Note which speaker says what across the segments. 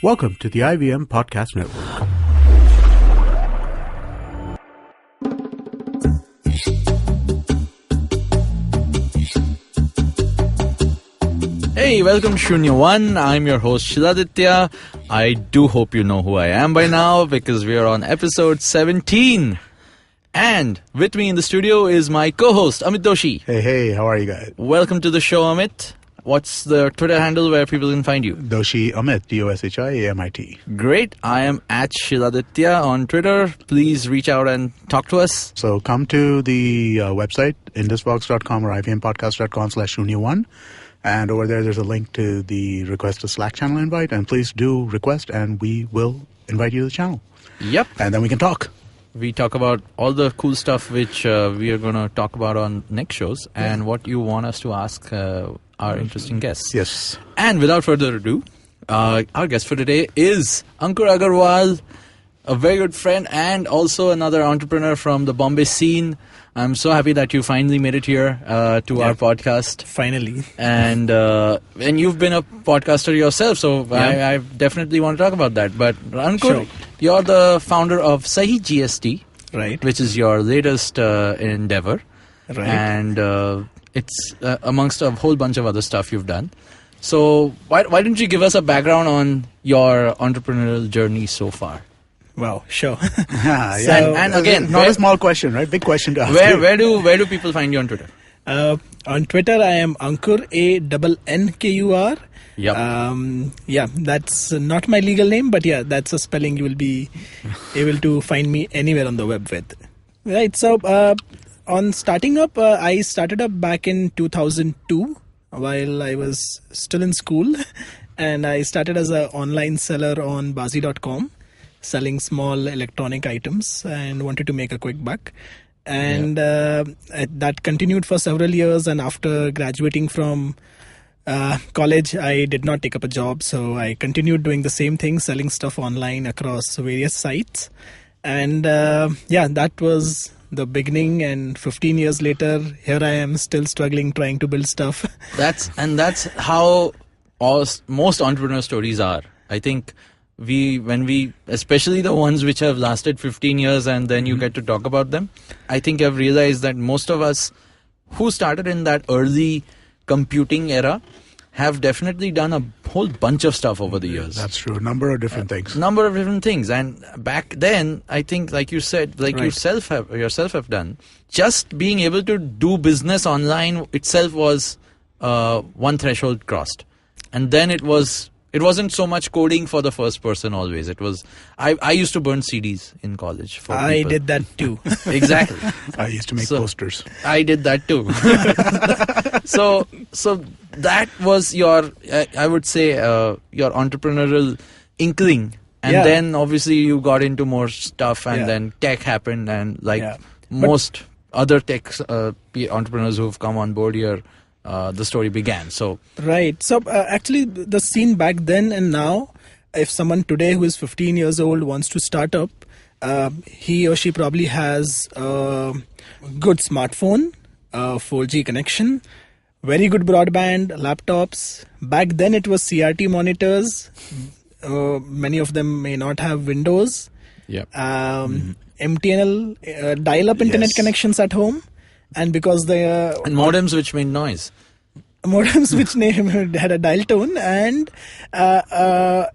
Speaker 1: Welcome to the IVM Podcast Network.
Speaker 2: Hey, welcome to Shunya One. I'm your host Shiladitya. I do hope you know who I am by now because we are on episode 17. And with me in the studio is my co-host Amit Doshi.
Speaker 1: Hey, how are you guys?
Speaker 2: Welcome to the show, Amit. What's the Twitter handle where people can find you?
Speaker 1: Doshi Amit, D-O-S-H-I-A-M-I-T.
Speaker 2: Great. I am at Shiladitya on Twitter. Please reach out and talk to us.
Speaker 1: So come to the website, indusbox.com or ivmpodcast.com/Shunya One. And over there's a link to the request a Slack channel invite. And please do request and we will invite you to the channel.
Speaker 2: Yep.
Speaker 1: And then we can talk.
Speaker 2: We talk about all the cool stuff which we are going to talk about on next shows and what you want us to ask our interesting guests.
Speaker 1: Yes.
Speaker 2: And without further ado, our guest for today is Annkur Agarwal, a very good friend and also another entrepreneur from the Bombay scene. I'm so happy that you finally made it here to our podcast.
Speaker 3: Finally.
Speaker 2: And you've been a podcaster yourself, so I definitely want to talk about that. But Annkur, you're the founder of SahiGST,
Speaker 3: right?
Speaker 2: Which is your latest endeavor.
Speaker 3: Right.
Speaker 2: And it's amongst a whole bunch of other stuff you've done. So why don't you give us a background on your entrepreneurial journey so far?
Speaker 3: Wow, sure.
Speaker 2: And again,
Speaker 1: not a small question, right? Big question to ask.
Speaker 2: Where do people find you on Twitter?
Speaker 3: On Twitter, I am Annkur, A-N-N-K-U-R.
Speaker 2: Yep.
Speaker 3: That's not my legal name, but yeah, that's a spelling you will be able to find me anywhere on the web with. Right, so on starting up, I started up back in 2002 while I was still in school. And I started as an online seller on Bazi.com. Selling small electronic items and wanted to make a quick buck. And that continued for several years. And after graduating from college, I did not take up a job. So I continued doing the same thing, selling stuff online across various sites. And that was the beginning. And 15 years later, here I am still struggling, trying to build stuff.
Speaker 2: That's how most entrepreneur stories are. I think when we, especially the ones which have lasted 15 years and then you get to talk about them, I think I've realized that most of us who started in that early computing era have definitely done a whole bunch of stuff over the years.
Speaker 1: That's true. A number of different things.
Speaker 2: And back then, I think, like you said, yourself have done, just being able to do business online itself was one threshold crossed. And then it wasn't so much coding for the first person always. It was, I used to burn CDs in college for people.
Speaker 3: I did that too.
Speaker 2: Exactly.
Speaker 1: I used to make posters.
Speaker 2: I did that too. So that was your, I would say, your entrepreneurial inkling. And then obviously you got into more stuff and then tech happened and most other tech entrepreneurs who've come on board here, the story began. So
Speaker 3: right. So actually the scene back then and now, if someone today who is 15 years old wants to start up, he or she probably has a good smartphone, 4G connection, very good broadband, laptops. Back then it was CRT monitors. Many of them may not have Windows.
Speaker 2: Yep.
Speaker 3: MTNL dial-up internet connections at home. And because
Speaker 2: and modems which made noise.
Speaker 3: Modems which had a dial tone, and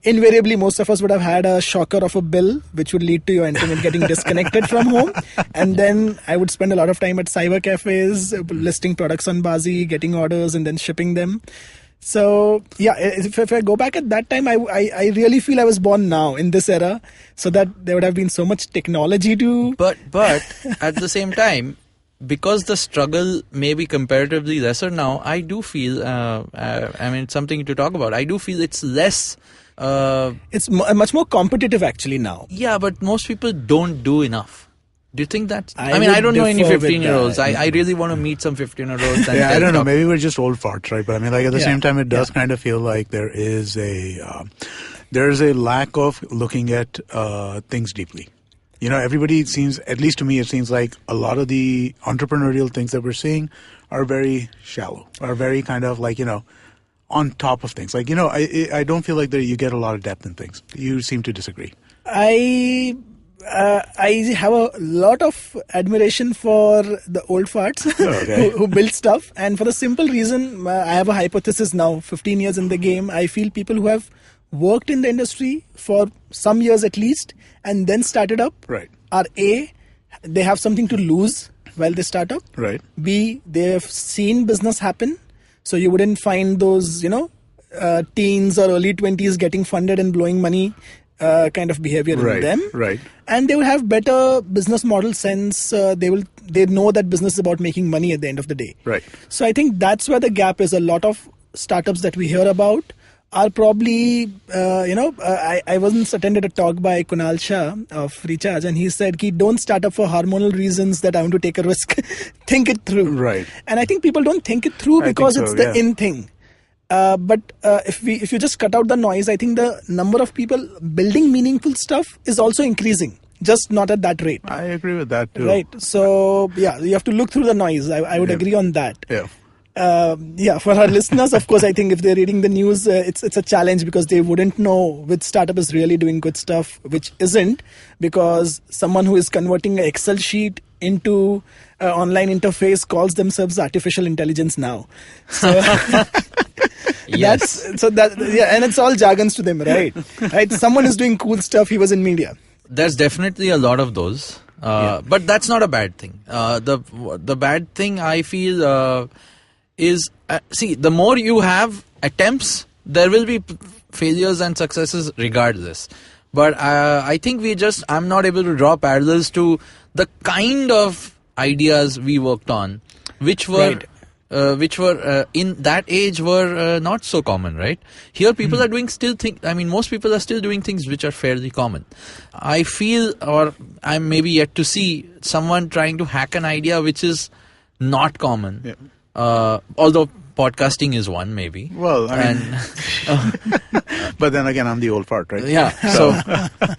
Speaker 3: invariably most of us would have had a shocker of a bill which would lead to your internet getting disconnected from home. And then I would spend a lot of time at cyber cafes listing products on Bazi, getting orders and then shipping them. So if I go back at that time, I really feel I was born now in this era, so that there would have been so much technology to...
Speaker 2: But at the same time, because the struggle may be comparatively lesser now, I do feel, it's something to talk about. I do feel it's less...
Speaker 3: it's much more competitive actually now.
Speaker 2: Yeah, but most people don't do enough. Do you think that? I don't know any 15-year-olds. I really want to meet some 15-year-olds.
Speaker 1: I don't know. Maybe we're just old farts, right? But at the same time, it does kind of feel like there is a lack of looking at things deeply. Everybody seems, at least to me, it seems like a lot of the entrepreneurial things that we're seeing are very shallow, are very kind of like, on top of things. Like, I don't feel like you get a lot of depth in things. You seem to disagree.
Speaker 3: I have a lot of admiration for the old farts who build stuff, and for the simple reason, I have a hypothesis now. 15 years in the game, I feel people who have worked in the industry for some years at least, and then started up, are A, they have something to lose while they start up.
Speaker 1: Right.
Speaker 3: B, they have seen business happen, so you wouldn't find those teens or early 20s getting funded and blowing money. Kind of behavior in them,
Speaker 1: right?
Speaker 3: And they will have better business model sense. They know that business is about making money at the end of the day,
Speaker 1: right?
Speaker 3: So I think that's where the gap is. A lot of startups that we hear about are probably, I once attended a talk by Kunal Shah of Recharge, and he said, don't start up for hormonal reasons that I want to take a risk. Think it through,
Speaker 1: right?
Speaker 3: And I think people don't think it through because it's the in thing. But if you just cut out the noise, I think the number of people building meaningful stuff is also increasing, just not at that rate.
Speaker 1: I agree with that too.
Speaker 3: Right. So yeah, you have to look through the noise. I would agree on that.
Speaker 1: Yeah.
Speaker 3: For our listeners, of course, I think if they're reading the news, it's a challenge because they wouldn't know which startup is really doing good stuff, which isn't, because someone who is converting an Excel sheet into an online interface calls themselves artificial intelligence now. So
Speaker 2: yes.
Speaker 3: And it's all jargons to them, right? Right. Someone is doing cool stuff. He was in media.
Speaker 2: There's definitely a lot of those, but that's not a bad thing. The bad thing I feel is the more you have attempts, there will be failures and successes regardless. But I think I'm not able to draw parallels to the kind of ideas we worked on, which were in that age were not so common, right? Here people are doing most people are still doing things which are fairly common. I feel, or I'm maybe yet to see someone trying to hack an idea which is not common.
Speaker 1: Yeah.
Speaker 2: Although podcasting is one, maybe.
Speaker 1: Well, but then again, I'm the old fart, right?
Speaker 2: Yeah.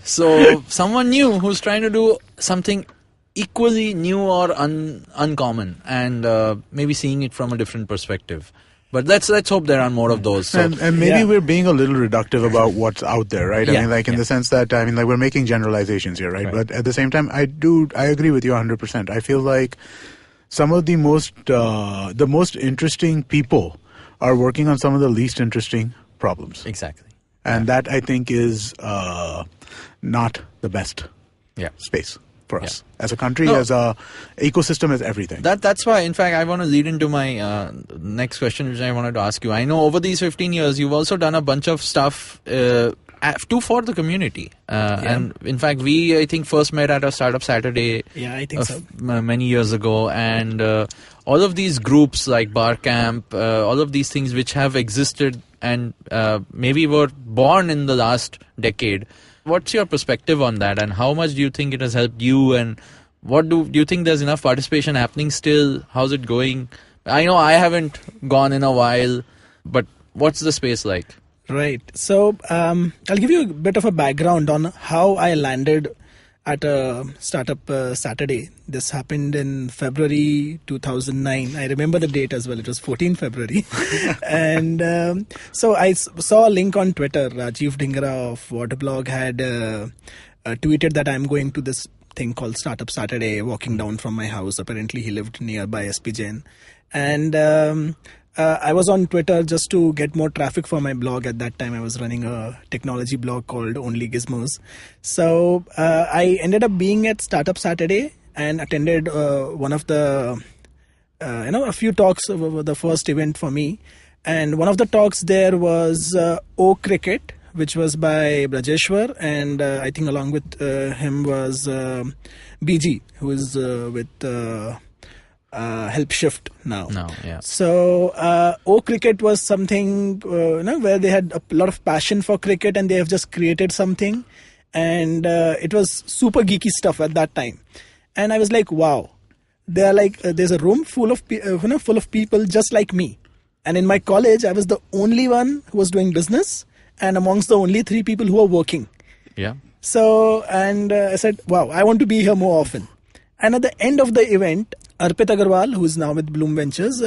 Speaker 2: So someone new who's trying to do something equally new or uncommon, and maybe seeing it from a different perspective. But let's hope there are more of those. So,
Speaker 1: and maybe we're being a little reductive about what's out there, right?
Speaker 2: Yeah.
Speaker 1: I mean, in the sense that, we're making generalizations here, right? But at the same time, I agree with you 100%. I feel like some of the most interesting people are working on some of the least interesting problems.
Speaker 2: Exactly.
Speaker 1: And that, I think, is not the best space for us as a country, as a ecosystem, as everything.
Speaker 2: That's why, in fact, I want to lead into my next question, which I wanted to ask you. I know over these 15 years, you've also done a bunch of stuff for the community. And in fact, I think first met at a Startup Saturday many years ago. And all of these groups like Barcamp, all of these things which have existed and maybe were born in the last decade. What's your perspective on that, and how much do you think it has helped you, and what do you think there's enough participation happening still? How's it going? I know I haven't gone in a while, but what's the space like?
Speaker 3: Right. So I'll give you a bit of a background on how I landed at a Startup Saturday. This happened in February 2009. I remember the date as well. It was 14 February. And so I saw a link on Twitter. Rajiv Dhingra of Waterblog had tweeted that I'm going to this thing called Startup Saturday, walking down from my house. Apparently he lived nearby SP Jain. And I was on Twitter just to get more traffic for my blog. At that time, I was running a technology blog called Only Gizmos. So I ended up being at Startup Saturday and attended one of the, a few talks of the first event for me. And one of the talks there was O Cricket, which was by Brajeshwar. And I think along with him was BG, who is with... Help Shift now. So O Cricket was something where they had a lot of passion for cricket, and they have just created something, and it was super geeky stuff at that time. And I was like, wow, they're like there's a room full of people just like me. And in my college, I was the only one who was doing business, and amongst the only 3 people who were working.
Speaker 2: Yeah.
Speaker 3: So I said, wow, I want to be here more often. And at the end of the event, Annkur Agarwal, who is now with Bloom Ventures,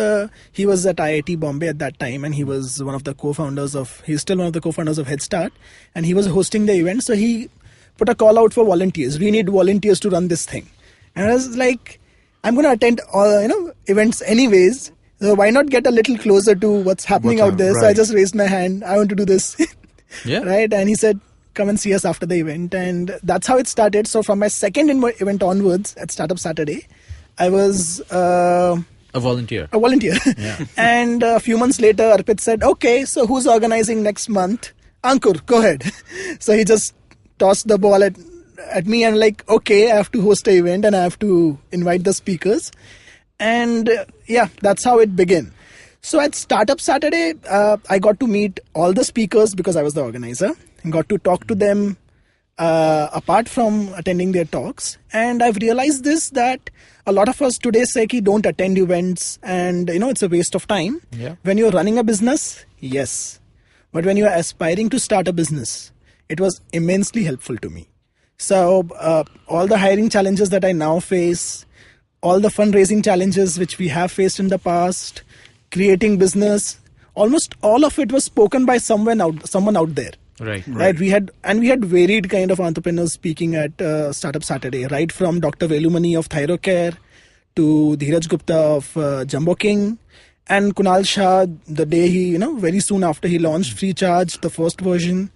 Speaker 3: he was at IIT Bombay at that time, and he was one of the co-founders of, he's still one of the co-founders of Head Start, and he was hosting the event. So he put a call out for volunteers. We need volunteers to run this thing. And I was like, I'm going to attend all, events anyways. So why not get a little closer to what's happening out there? Right. So I just raised my hand. I want to do this.
Speaker 2: Yeah.
Speaker 3: Right. And he said, come and see us after the event. And that's how it started. So from my second event onwards at Startup Saturday, I was
Speaker 2: a volunteer.
Speaker 3: Yeah. And a few months later, Arpit said, okay, so who's organizing next month? Annkur, go ahead. So he just tossed the ball at me and like, okay, I have to host an event and I have to invite the speakers. And that's how it began. So at Startup Saturday, I got to meet all the speakers because I was the organizer and got to talk to them apart from attending their talks. And I've realized this, that a lot of us today say don't attend events and it's a waste of time.
Speaker 2: Yeah.
Speaker 3: When you're running a business, yes. But when you're aspiring to start a business, it was immensely helpful to me. So all the hiring challenges that I now face, all the fundraising challenges which we have faced in the past, creating business, almost all of it was spoken by someone out there.
Speaker 2: Right.
Speaker 3: We had varied kind of entrepreneurs speaking at Startup Saturday, right from Dr. Velumani of Thyrocare to Dheeraj Gupta of Jumbo King, and Kunal Shah the day he, very soon after he launched Free Charge, the first version.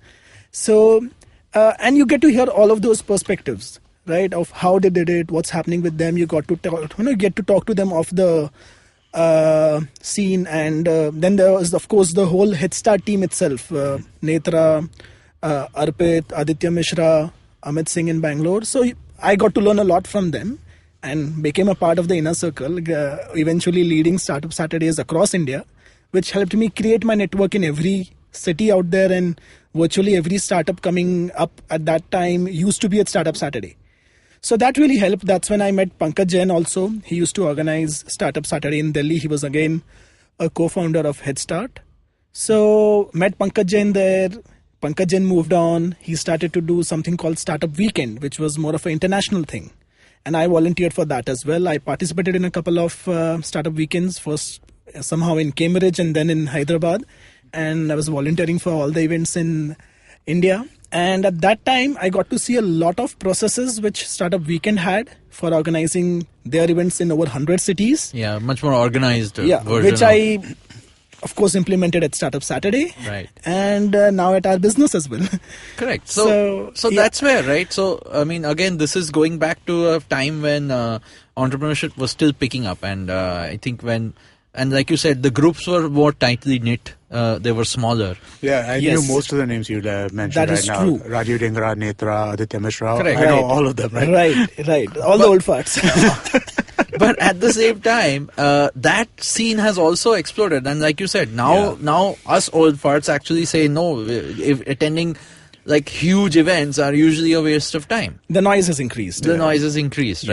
Speaker 3: So, and you get to hear all of those perspectives, right, of how they did it, what's happening with them. You got to get to talk to them off the scene, and then there was, of course, the whole Head Start team itself, Netra, Arpit, Aditya Mishra, Amit Singh in Bangalore. So I got to learn a lot from them and became a part of the inner circle, eventually leading Startup Saturdays across India, which helped me create my network in every city out there, and virtually every startup coming up at that time used to be at Startup Saturday. So that really helped. That's when I met Pankaj Jain also. He used to organize Startup Saturday in Delhi. He was again a co-founder of Head Start. So met Pankaj Jain there. Pankaj Jain moved on. He started to do something called Startup Weekend, which was more of an international thing. And I volunteered for that as well. I participated in a couple of startup weekends, first somehow in Cambridge and then in Hyderabad. And I was volunteering for all the events in India. And at that time, I got to see a lot of processes which Startup Weekend had for organizing their events in over 100 cities.
Speaker 2: Yeah, much more organized version.
Speaker 3: Which I, of course, implemented at Startup Saturday.
Speaker 2: Right.
Speaker 3: And now at our business as well.
Speaker 2: Correct. So that's where, right? So, I mean, again, this is going back to a time when entrepreneurship was still picking up. And I think and like you said, the groups were more tightly knit. They were smaller.
Speaker 1: Yeah, I knew most of the names you'd mentioned
Speaker 3: that
Speaker 1: right
Speaker 3: is
Speaker 1: now.
Speaker 3: True.
Speaker 1: Rajiv Dhingra, Netra, Aditya Mishra.
Speaker 2: Correct.
Speaker 1: I know all of them, right?
Speaker 3: Right. All the old farts.
Speaker 2: But at the same time, that scene has also exploded. And like you said, now us old farts actually say no, if attending like huge events are usually a waste of time.
Speaker 3: The noise has increased.
Speaker 2: Right?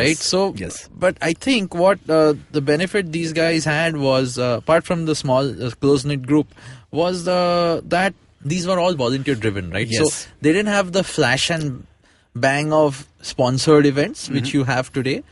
Speaker 3: Yes.
Speaker 2: So,
Speaker 3: yes.
Speaker 2: But I think what the benefit these guys had was, apart from the small close-knit group, was that these were all volunteer-driven, right?
Speaker 3: Yes.
Speaker 2: So they didn't have the flash and bang of sponsored events, which you have today.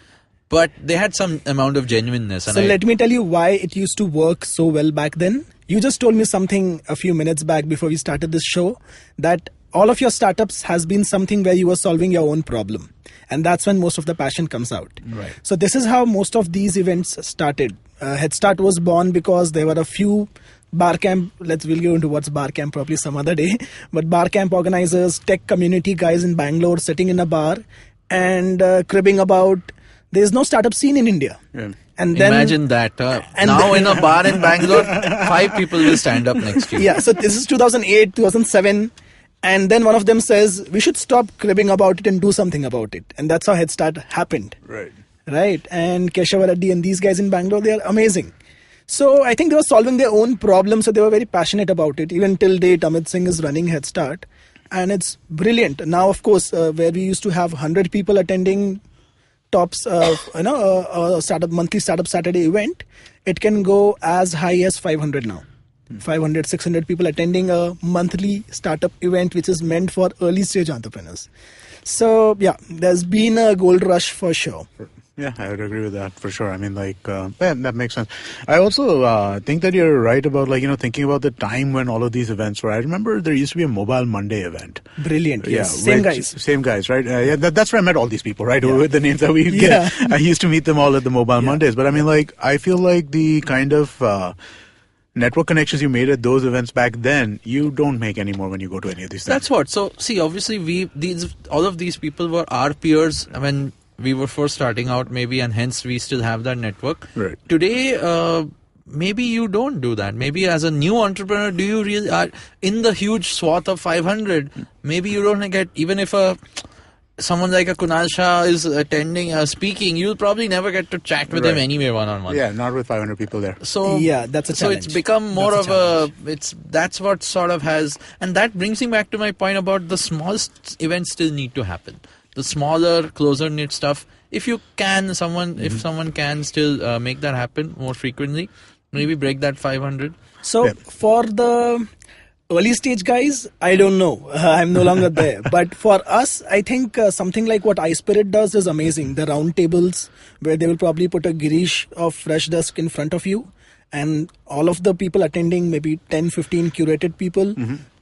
Speaker 2: But they had some amount of genuineness.
Speaker 3: So let me tell you why it used to work so well back then. You just told me something a few minutes back before we started this show, that all of your startups has been something where you were solving your own problem. And that's when most of the passion comes out.
Speaker 2: Right.
Speaker 3: So this is how most of these events started. Head Start was born because there were a few bar camp, we'll go into what's bar camp probably some other day, but bar camp organizers, tech community guys in Bangalore sitting in a bar and cribbing about there's no startup scene in India.
Speaker 1: Yeah.
Speaker 3: And then,
Speaker 2: imagine that. Now in a bar in Bangalore, 5 people will stand up next to you.
Speaker 3: Yeah, so this is 2008, 2007. And then one of them says, we should stop cribbing about it and do something about it. And that's how Head Start happened. Right. And Keshav Reddy and these guys in Bangalore, they are amazing. So I think they were solving their own problems. So they were very passionate about it. Even till date, Amit Singh is running Head Start. And it's brilliant. Now, of course, where we used to have 100 people attending tops monthly Startup Saturday event, it can go as high as 500 now. 500, 600 people attending a monthly startup event which is meant for early stage entrepreneurs. So yeah, there's been a gold rush for sure.
Speaker 1: Yeah, I would agree with that for sure. I mean, that makes sense. I also think that you're right about, thinking about the time when all of these events were. I remember there used to be a Mobile Monday event.
Speaker 3: Brilliant. Yes.
Speaker 1: Same guys, right? That's where I met all these people, right?
Speaker 3: Yeah.
Speaker 1: With the names that we get. I used to meet them all at the Mobile Mondays. But I mean, I feel like the kind of network connections you made at those events back then, you don't make anymore when you go to any of these things.
Speaker 2: That's what. So, see, obviously, all of these people were our peers when we were first starting out, maybe, and hence we still have that network.
Speaker 1: Right.
Speaker 2: Today, maybe you don't do that. Maybe as a new entrepreneur, do you really are in the huge swath of 500? Maybe you don't get, even if someone like a Kunal Shah is attending, speaking, you'll probably never get to chat with him anyway one-on-one.
Speaker 1: Yeah, not with 500 people there.
Speaker 2: So
Speaker 3: yeah, that's a challenge.
Speaker 2: So it's become more of that's what sort of has, and that brings me back to my point about the small events still need to happen. The smaller, closer knit stuff. If you can, if someone can still make that happen more frequently, maybe break that 500.
Speaker 3: So for the early stage guys, I don't know. I'm no longer there. But for us, I think something like what iSpirit does is amazing. The round tables where they will probably put a Girish of Freshdesk in front of you, and all of the people attending, maybe 10, 15 curated people,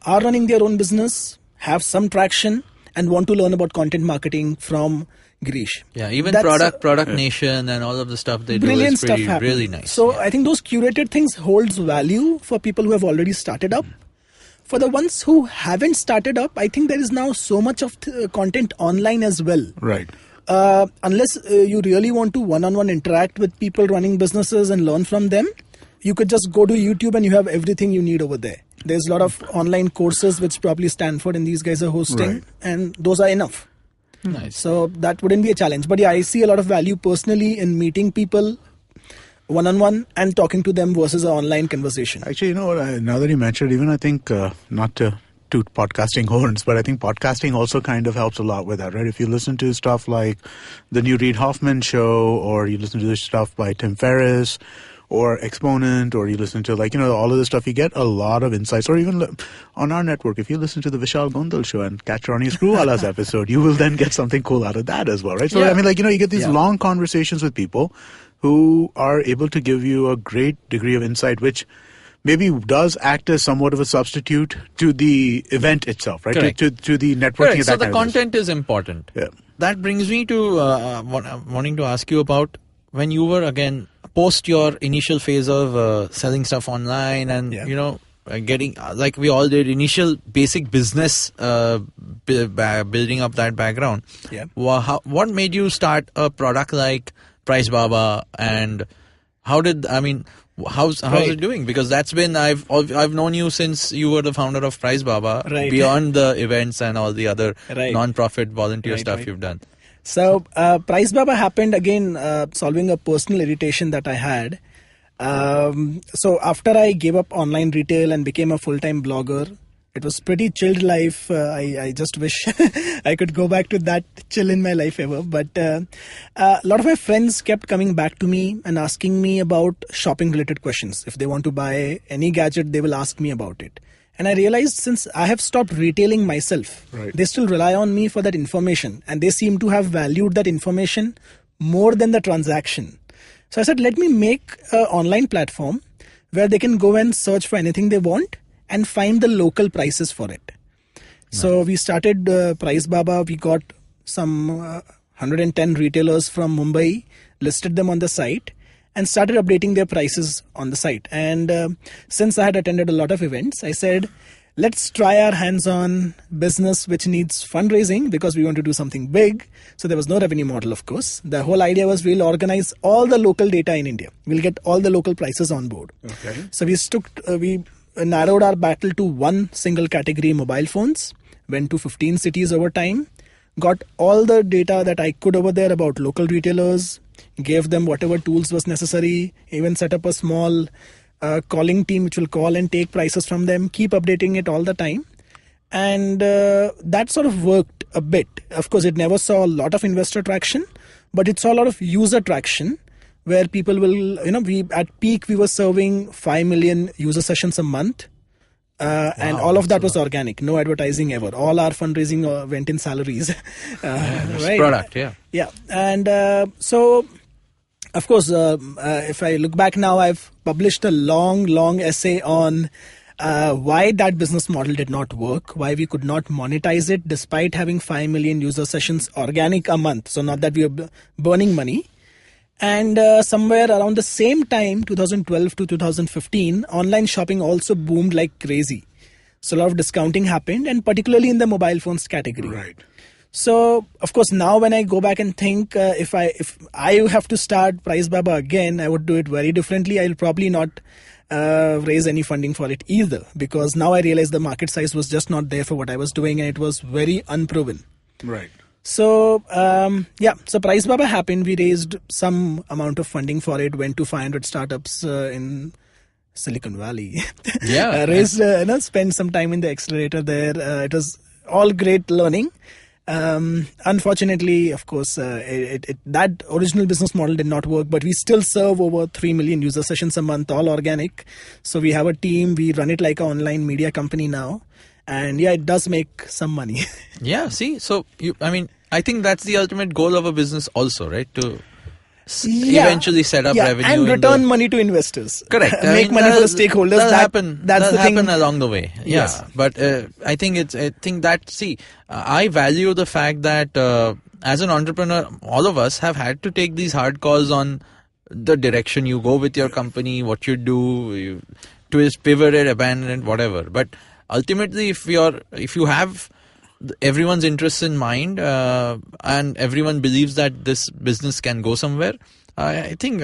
Speaker 3: are running their own business, have some traction, and want to learn about content marketing from Girish.
Speaker 2: Yeah, even Product Nation and all of the stuff they do is really nice.
Speaker 3: So I think those curated things holds value for people who have already started up. For the ones who haven't started up, I think there is now so much of content online as well.
Speaker 1: Right.
Speaker 3: Unless you really want to one-on-one interact with people running businesses and learn from them, you could just go to YouTube and you have everything you need over there. There's a lot of online courses which probably Stanford and these guys are hosting, and those are enough.
Speaker 2: Nice.
Speaker 3: So that wouldn't be a challenge. But yeah, I see a lot of value personally in meeting people one-on-one and talking to them versus an online conversation.
Speaker 1: Actually, you know what, now that you mentioned, even I think, not to toot podcasting horns, but I think podcasting also kind of helps a lot with that, right? If you listen to stuff like the new Reid Hoffman show, or you listen to this stuff by Tim Ferriss, or Exponent, or you listen to all of this stuff, you get a lot of insights. Or even on our network, if you listen to the Vishal Gondal show and Catch Ronnie Screwwala's episode, you will then get something cool out of that as well, right? So, I mean, you get these long conversations with people who are able to give you a great degree of insight, which maybe does act as somewhat of a substitute to the event itself, right? To the networking.
Speaker 2: Correct. So the content is important.
Speaker 1: Yeah.
Speaker 2: That brings me to wanting to ask you about when you were, again, post your initial phase of selling stuff online and, getting, like we all did, initial basic business building up that background.
Speaker 3: Yeah.
Speaker 2: What made you start a product like Pricebaba, and how's it doing? Because that's been, I've known you since you were the founder of Pricebaba, beyond the events and all the other non-profit volunteer stuff you've done.
Speaker 3: So Pricebaba happened again, solving a personal irritation that I had. So after I gave up online retail and became a full-time blogger, it was pretty chilled life. I just wish I could go back to that chill in my life ever. But a lot of my friends kept coming back to me and asking me about shopping-related questions. If they want to buy any gadget, they will ask me about it. And I realized since I have stopped retailing myself, they still rely on me for that information. And they seem to have valued that information more than the transaction. So I said, let me make an online platform where they can go and search for anything they want and find the local prices for it. Nice. So we started Pricebaba. We got some 110 retailers from Mumbai, listed them on the site, and started updating their prices on the site. And since I had attended a lot of events, I said, let's try our hands on business which needs fundraising, because we want to do something big. So there was no revenue model, of course. The whole idea was we'll organize all the local data in India. We'll get all the local prices on board.
Speaker 1: Okay.
Speaker 3: So we narrowed our battle to one single category, mobile phones, went to 15 cities over time, got all the data that I could over there about local retailers, gave them whatever tools was necessary, even set up a small calling team which will call and take prices from them, keep updating it all the time. And that sort of worked a bit. Of course, it never saw a lot of investor traction, but it saw a lot of user traction, where people will, at peak, we were serving 5 million user sessions a month And all of that was organic, no advertising ever. All our fundraising went in salaries. Right?
Speaker 2: Product, yeah.
Speaker 3: Yeah. And so, of course, if I look back now, I've published a long essay on why that business model did not work, why we could not monetize it despite having 5 million user sessions organic a month. So not that we are burning money. And somewhere around the same time, 2012 to 2015, online shopping also boomed like crazy. So a lot of discounting happened, and particularly in the mobile phones category.
Speaker 1: Right.
Speaker 3: So, of course, now when I go back and think, if I have to start Pricebaba again, I would do it very differently. I'll probably not raise any funding for it either, because now I realize the market size was just not there for what I was doing, and it was very unproven.
Speaker 1: Right.
Speaker 3: So, so Pricebaba happened. We raised some amount of funding for it, went to 500 startups in Silicon Valley.
Speaker 2: Yeah.
Speaker 3: Spent some time in the accelerator there. It was all great learning. Unfortunately, of course, that original business model did not work, but we still serve over 3 million user sessions a month, all organic. So we have a team, we run it like an online media company now. And yeah, it does make some money.
Speaker 2: Yeah, see, so I think that's the ultimate goal of a business also, right? To eventually set up revenue
Speaker 3: and return money to investors.
Speaker 2: Correct.
Speaker 3: Make money for the stakeholders.
Speaker 2: That'll happen.
Speaker 3: That's the thing.
Speaker 2: Happen along the way. Yeah.
Speaker 3: Yes.
Speaker 2: But I value the fact that as an entrepreneur, all of us have had to take these hard calls on the direction you go with your company, what you do, you twist, pivot it, abandon it, whatever. But ultimately, if you have everyone's interests in mind and everyone believes that this business can go somewhere, I think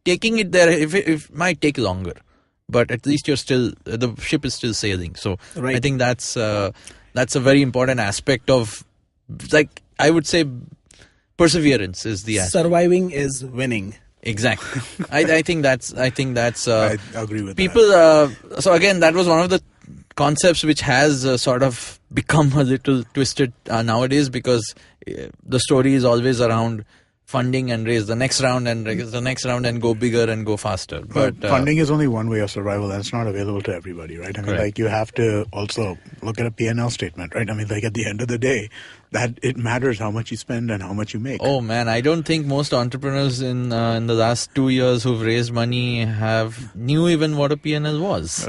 Speaker 2: taking it there if might take longer, but at least the ship is still sailing. So right. I think that's a very important aspect of, like, I would say perseverance is the aspect.
Speaker 3: Surviving is winning.
Speaker 2: Exactly. I think that's I
Speaker 1: agree with
Speaker 2: people so again, that was one of the concepts which has sort of become a little twisted nowadays, because the story is always around funding and raise the next round and raise the next round and go bigger and go faster. But
Speaker 1: funding is only one way of survival, and it's not available to everybody, right? I mean, like, you have to also look at a P&L statement, right? I mean, like, at the end of the day, that it matters how much you spend and how much you make.
Speaker 2: Oh man, I don't think most entrepreneurs in the last 2 years who've raised money knew even what a P&L was.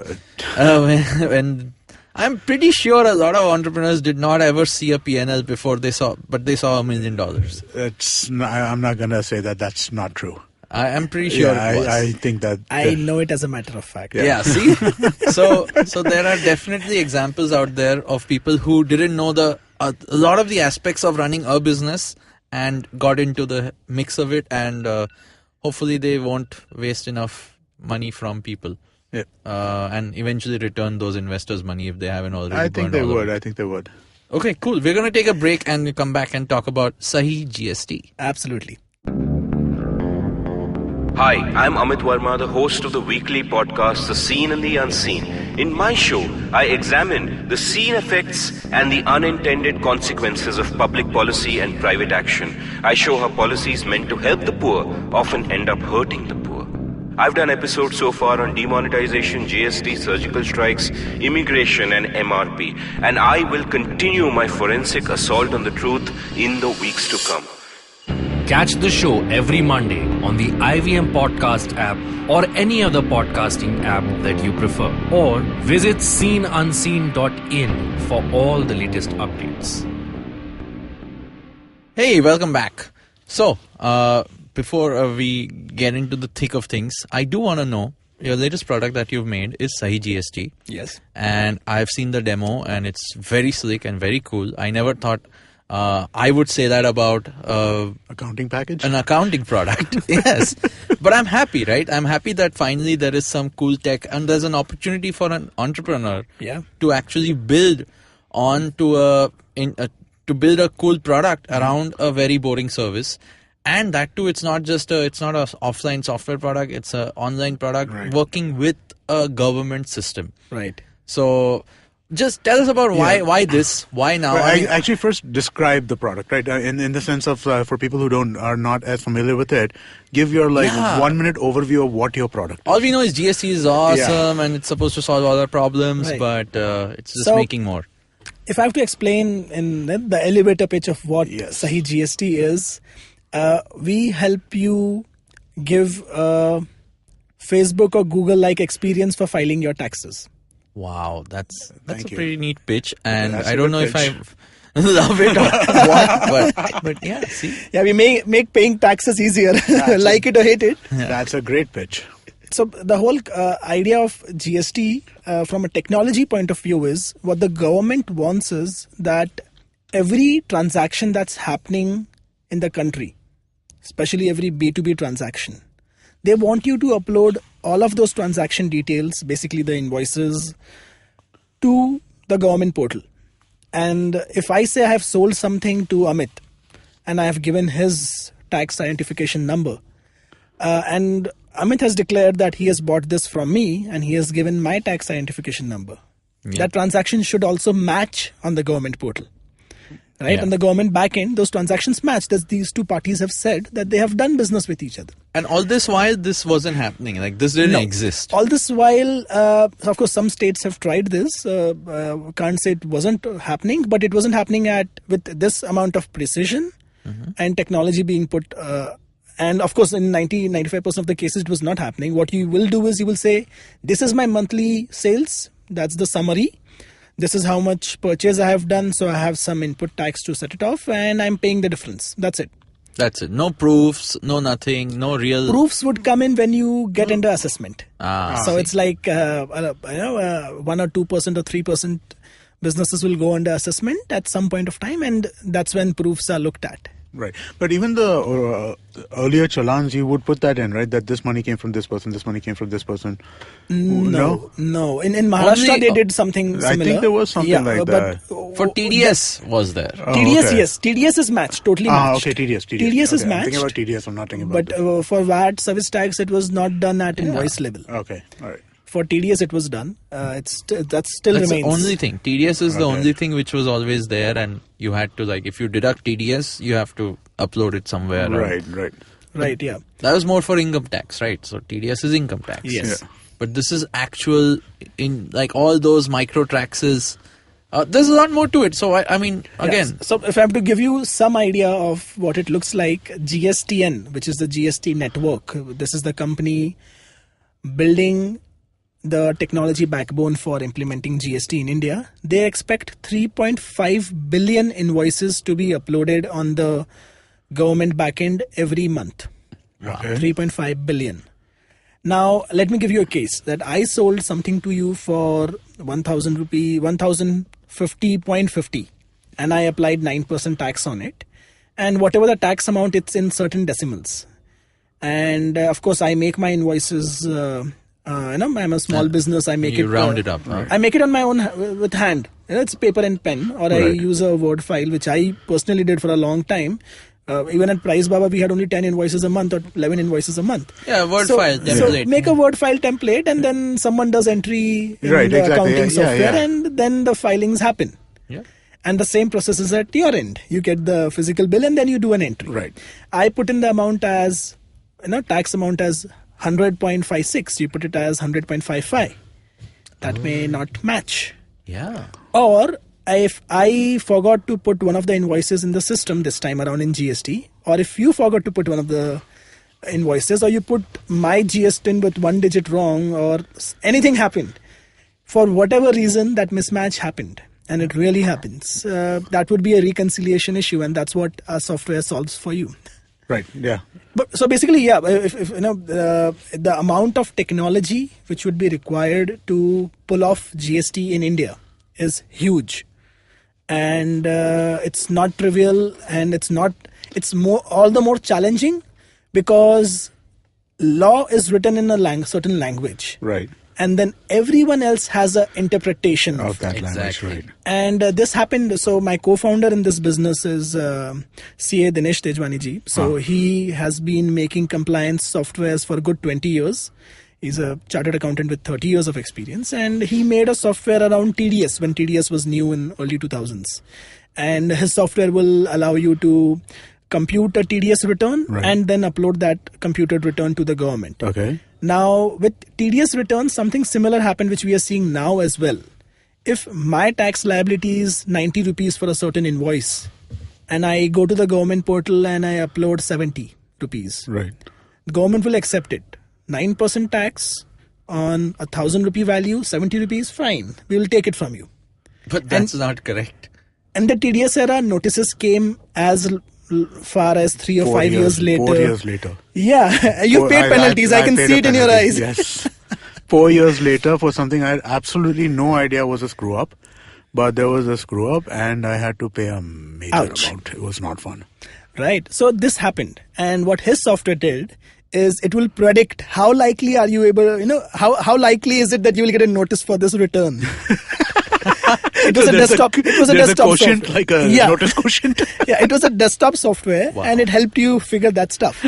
Speaker 2: When I'm pretty sure a lot of entrepreneurs did not ever see a P&L before they saw $1 million.
Speaker 1: I'm not going to say that that's not true.
Speaker 2: I am pretty sure it was.
Speaker 1: I think that...
Speaker 3: I know it as a matter of fact.
Speaker 2: Yeah, see? So there are definitely examples out there of people who didn't know a lot of the aspects of running a business and got into the mix of it, and hopefully they won't waste enough money from people.
Speaker 1: Yeah.
Speaker 2: And eventually return those investors' money if they haven't already.
Speaker 1: I think they would.
Speaker 2: Okay, cool. We're going to take a break and come back and talk about SahiGST.
Speaker 3: Absolutely.
Speaker 4: Hi, I'm Amit Verma, the host of the weekly podcast, The Seen and the Unseen. In my show, I examine the seen effects and the unintended consequences of public policy and private action. I show how policies meant to help the poor often end up hurting the poor. I've done episodes so far on demonetization, GST, surgical strikes, immigration and MRP. And I will continue my forensic assault on the truth in the weeks to come.
Speaker 5: Catch the show every Monday on the IVM Podcast app or any other podcasting app that you prefer. Or visit seenunseen.in for all the latest updates.
Speaker 2: Hey, welcome back. So, before we get into the thick of things, I do want to know, your latest product that you've made is SahiGST.
Speaker 3: Yes.
Speaker 2: And I've seen the demo and it's very slick and very cool. I never thought I would say that about
Speaker 1: accounting package,
Speaker 2: an accounting product. Yes, but I'm happy, right? I'm happy that finally there is some cool tech and there's an opportunity for an entrepreneur to actually build to build a cool product around a very boring service. And that too, it's not just it's not an offline software product, it's an online product working with a government system.
Speaker 3: Right.
Speaker 2: So Just tell us about why this, why now.
Speaker 1: Well, actually, first describe the product, right? In the sense of for people who are not as familiar with it, give your 1 minute overview of what your product is.
Speaker 2: All we know is GST is awesome and it's supposed to solve all our problems, but it's just making more.
Speaker 3: If I have to explain in the elevator pitch of what SahiGST is, we help you give a Facebook or Google-like experience for filing your taxes.
Speaker 2: Wow, that's a pretty neat pitch, and
Speaker 1: That's
Speaker 2: I don't know if I love it or what, but yeah, see.
Speaker 3: Yeah, we make paying taxes easier, like it or hate it.
Speaker 1: Yeah. That's a great pitch.
Speaker 3: So the whole idea of GST from a technology point of view is what the government wants is that every transaction that's happening in the country, especially every B2B transaction, they want you to upload all of those transaction details, basically the invoices, to the government portal. And if I say I have sold something to Amit and I have given his tax identification number, and Amit has declared that he has bought this from me and he has given my tax identification number, that transaction should also match on the government portal. Right?
Speaker 2: Yeah.
Speaker 3: On the government backend, those transactions match. That these two parties have said that they have done business with each other.
Speaker 2: And all this while this wasn't happening, like this didn't exist.
Speaker 3: All this while, of course, some states have tried this. Can't say it wasn't happening, but it wasn't happening with this amount of precision and technology being put. And of course, in 95% of the cases, it was not happening. What you will do is you will say, this is my monthly sales. That's the summary. This is how much purchase I have done, so I have some input tax to set it off, and I'm paying the difference. That's it.
Speaker 2: That's it. No proofs, no nothing, no real...
Speaker 3: Proofs would come in when you get under assessment. So it's like 1 or 2% or 3% businesses will go under assessment at some point of time, and that's when proofs are looked at.
Speaker 1: Right. But even the earlier challans, you would put that in, right? That this money came from this person, this money came from this person.
Speaker 3: No. In Maharashtra, they did something similar.
Speaker 1: I think there was something like that.
Speaker 2: For TDS was there.
Speaker 3: TDS, yes. TDS is matched, totally matched.
Speaker 1: Okay, TDS
Speaker 3: TDS is matched.
Speaker 1: I'm thinking about TDS, I'm not thinking about
Speaker 3: But for VAT service tax, it was not done at invoice level.
Speaker 1: Okay, all right.
Speaker 3: For TDS, it was done. That still
Speaker 2: That's
Speaker 3: remains.
Speaker 2: the only thing. TDS is the only thing which was always there, and you had to, if you deduct TDS, you have to upload it somewhere.
Speaker 3: Right, yeah.
Speaker 2: That was more for income tax, right? So TDS is income tax.
Speaker 3: Yes.
Speaker 1: Yeah.
Speaker 2: But this is actual, in all those micro taxes. There's a lot more to it. So, I mean, again.
Speaker 3: Yes. So if I have to give you some idea of what it looks like, GSTN, which is the GST network, this is the company building the technology backbone for implementing GST in India. They expect 3.5 billion invoices to be uploaded on the government backend every month.
Speaker 1: Okay.
Speaker 3: 3.5 billion. Now, let me give you a case that I sold something to you for 1,000 rupee, 1,050.50, and I applied 9% tax on it. And whatever the tax amount, it's in certain decimals. And of course, I make my invoices. I'm a small business. I make
Speaker 2: you round it up. Right?
Speaker 3: I make it on my own with hand. It's paper and pen, or I use a Word file, which I personally did for a long time. Even at Pricebaba, we had only 10 invoices a month or 11 invoices a month.
Speaker 2: Yeah, Word file template.
Speaker 3: So make a Word file template, and then someone does entry in the accounting software, and then the filings happen.
Speaker 2: Yeah.
Speaker 3: And the same process is at your end. You get the physical bill, and then you do an entry.
Speaker 1: Right.
Speaker 3: I put in the amount as, tax amount as 100.56. You put it as 100.55. That may not match.
Speaker 2: Yeah.
Speaker 3: Or if I forgot to put one of the invoices in the system this time around in GST, or if you forgot to put one of the invoices, or you put my GST in with one digit wrong, or anything happened, for whatever reason that mismatch happened, and it really happens, that would be a reconciliation issue, and that's what our software solves for you.
Speaker 1: Right, yeah.
Speaker 3: But so basically, if the amount of technology which would be required to pull off GST in India is huge, and it's not trivial, and it's all the more challenging because law is written in a certain language,
Speaker 1: right?
Speaker 3: And then everyone else has an interpretation
Speaker 1: of that language,
Speaker 2: exactly.
Speaker 1: right?
Speaker 3: And this happened. So my co-founder in this business is CA Dinesh Tejwani ji. So he has been making compliance softwares for a good 20 years. He's a chartered accountant with 30 years of experience, and he made a software around TDS when TDS was new in early 2000s. And his software will allow you to compute a TDS return and then upload that computed return to the government.
Speaker 1: Okay.
Speaker 3: Now, with TDS returns, something similar happened, which we are seeing now as well. If my tax liability is 90 rupees for a certain invoice, and I go to the government portal and I upload 70 rupees,
Speaker 1: Right.
Speaker 3: the government will accept it. 9% tax on 1,000 rupee value, 70 rupees, fine. We will take it from you.
Speaker 2: But that's not correct.
Speaker 3: And the TDS era notices came as far as 3 or 5 years later.
Speaker 1: 4 years later.
Speaker 3: Yeah, you paid penalties. I can
Speaker 1: paid
Speaker 3: see
Speaker 1: a
Speaker 3: it in your
Speaker 1: penalty.
Speaker 3: eyes.
Speaker 1: Yes. 4 years later for something I had absolutely no idea was a screw up. But there was a screw up and I had to pay a major amount. It was not fun.
Speaker 3: Right. So this happened. And what his software did is it will predict how likely are you able, how likely is it that you will get a notice for this return. It was a desktop. It was a desktop
Speaker 1: quotient,
Speaker 3: software.
Speaker 1: like a notice quotient.
Speaker 3: Yeah, it was a desktop software, and it helped you figure that stuff.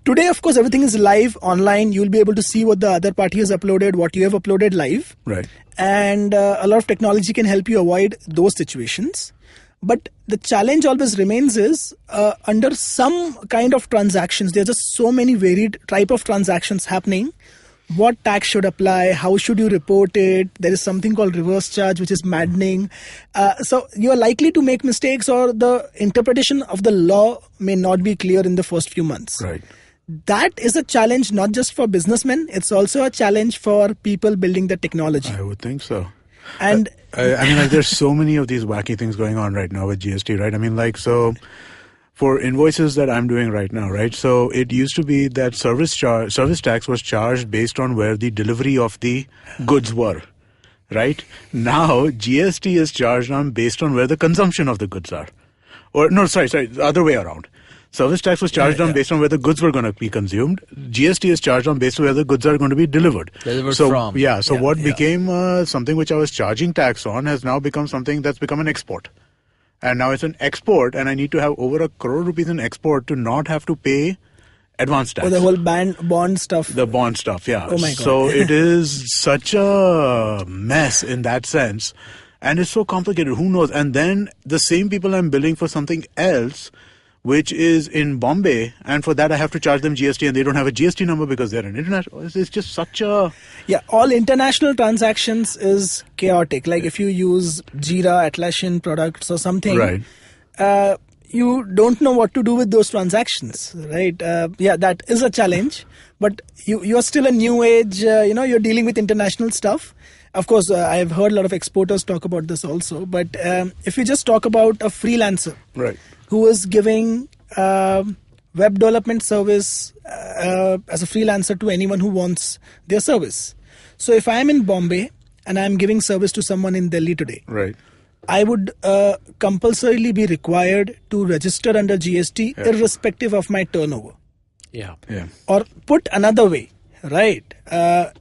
Speaker 3: Today, of course, everything is live online. You'll be able to see what the other party has uploaded, what you have uploaded live.
Speaker 1: Right.
Speaker 3: And a lot of technology can help you avoid those situations. But the challenge always remains is under some kind of transactions, there are just so many varied type of transactions happening. What tax should apply? How should you report it? There is something called reverse charge, which is maddening. So you are likely to make mistakes, or the interpretation of the law may not be clear in the first few months.
Speaker 1: Right.
Speaker 3: That is a challenge not just for businessmen, it's also a challenge for people building the technology.
Speaker 1: I would think so.
Speaker 3: And
Speaker 1: I mean, like, there's so many of these wacky things going on right now with GST, right? I mean, like, so for invoices that I'm doing right now, right? So it used to be that service tax was charged based on where the delivery of the goods were, right? Now GST is charged based on where the consumption of the goods are. Or no, sorry, the other way around. Service tax was charged based on where the goods were going to be consumed. GST is charged on based on where the goods are going to be delivered.
Speaker 2: From.
Speaker 1: Yeah, so what became something which I was charging tax on has now become something that's become an export. And now it's an export, and I need to have over 1 crore rupees in export to not have to pay advance tax.
Speaker 3: the whole bond stuff.
Speaker 1: The bond stuff, yeah.
Speaker 3: Oh my God.
Speaker 1: So it is such a mess in that sense. And it's so complicated. Who knows? And then the same people I'm billing for something else, which is in Bombay, and for that I have to charge them GST, and they don't have a GST number because they're an international. It's just such a...
Speaker 3: Yeah, all international transactions is chaotic. Like if you use Jira, Atlassian products or something,
Speaker 1: Right.
Speaker 3: You don't know what to do with those transactions, right? Yeah, that is a challenge. But you are still a new age, you're dealing with international stuff. Of course, I've heard a lot of exporters talk about this also. But if you just talk about a freelancer,
Speaker 1: Right.
Speaker 3: who is giving web development service as a freelancer to anyone who wants their service. So if I'm in Bombay and I'm giving service to someone in Delhi today,
Speaker 1: Right.
Speaker 3: I would compulsorily be required to register under GST irrespective of my turnover.
Speaker 2: Yeah.
Speaker 1: Yeah.
Speaker 3: Or put another way, right?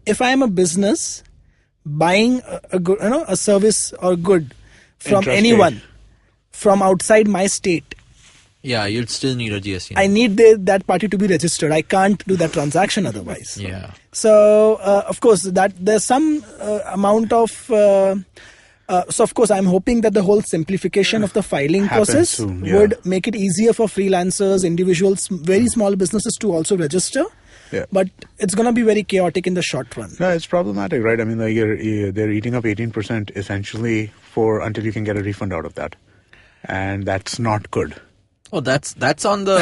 Speaker 3: If I am a business buying a service or good from
Speaker 1: Intrastate.
Speaker 3: anyone from outside my state,
Speaker 2: Yeah, you'd still need a GST.
Speaker 3: I need that party to be registered. I can't do that transaction otherwise.
Speaker 2: Yeah.
Speaker 3: So, of course, that there's some amount of... so, of course, I'm hoping that the whole simplification of the filing
Speaker 1: Happens
Speaker 3: process
Speaker 1: soon, yeah.
Speaker 3: would make it easier for freelancers, individuals, very small businesses to also register.
Speaker 1: Yeah.
Speaker 3: But it's going to be very chaotic in the short run.
Speaker 1: No, it's problematic, right? I mean, like they're eating up 18% essentially until you can get a refund out of that. And that's not good.
Speaker 2: Oh, that's on the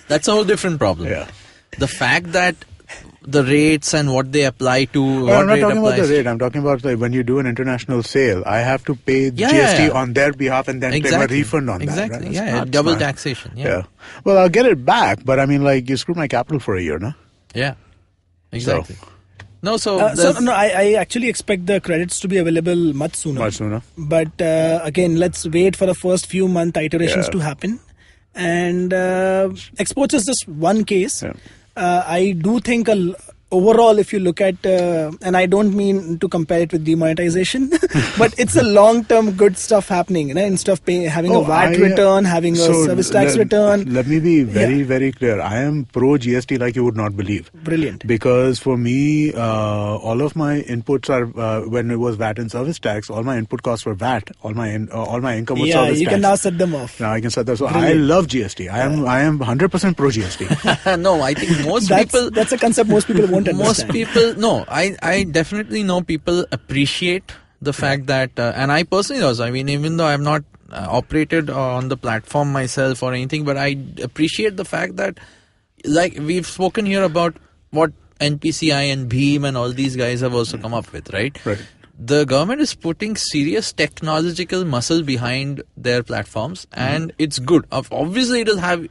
Speaker 2: that's a whole different problem.
Speaker 1: Yeah.
Speaker 2: The fact that the rates and what they apply to
Speaker 1: I'm not
Speaker 2: rate
Speaker 1: talking about
Speaker 2: applies.
Speaker 1: the rate. I'm talking about when you do an international sale, I have to pay
Speaker 2: Yeah,
Speaker 1: GST
Speaker 2: yeah.
Speaker 1: on their behalf and then claim a refund on
Speaker 2: exactly.
Speaker 1: that. Right?
Speaker 2: Yeah,
Speaker 1: That's
Speaker 2: double
Speaker 1: not-
Speaker 2: taxation.
Speaker 1: Yeah.
Speaker 2: Yeah.
Speaker 1: Well, I'll get it back, but I mean, like, you screwed my capital for a year, no?
Speaker 2: Yeah. Exactly.
Speaker 1: So-
Speaker 2: No, so
Speaker 3: I actually expect the credits to be available much sooner.
Speaker 1: Much sooner.
Speaker 3: But again, let's wait for the first few month iterations
Speaker 1: Yeah.
Speaker 3: to happen. And exports is just one case.
Speaker 1: Yeah.
Speaker 3: I do think overall, if you look at, and I don't mean to compare it with demonetization, but it's a long-term good stuff happening. Instead of having a VAT return, having a service tax return.
Speaker 1: Let me be very clear. I am pro GST like you would not believe.
Speaker 3: Brilliant.
Speaker 1: Because for me, all of my inputs are when it was VAT and service tax. All my input costs were VAT. All my income was service tax.
Speaker 3: You can now set them off.
Speaker 1: Now I can set them. So brilliant. I love GST. I am 100% pro GST.
Speaker 2: No, I think most people.
Speaker 3: That's a concept most people won't understand.
Speaker 2: Most people, no, I definitely know people appreciate the fact that, and I personally also, I mean, even though I'm not operated on the platform myself or anything, but I appreciate the fact that, like, we've spoken here about what NPCI and BHIM and all these guys have also come up with, right?
Speaker 1: Right.
Speaker 2: The government is putting serious technological muscle behind their platforms, and it's good. Obviously, it'll have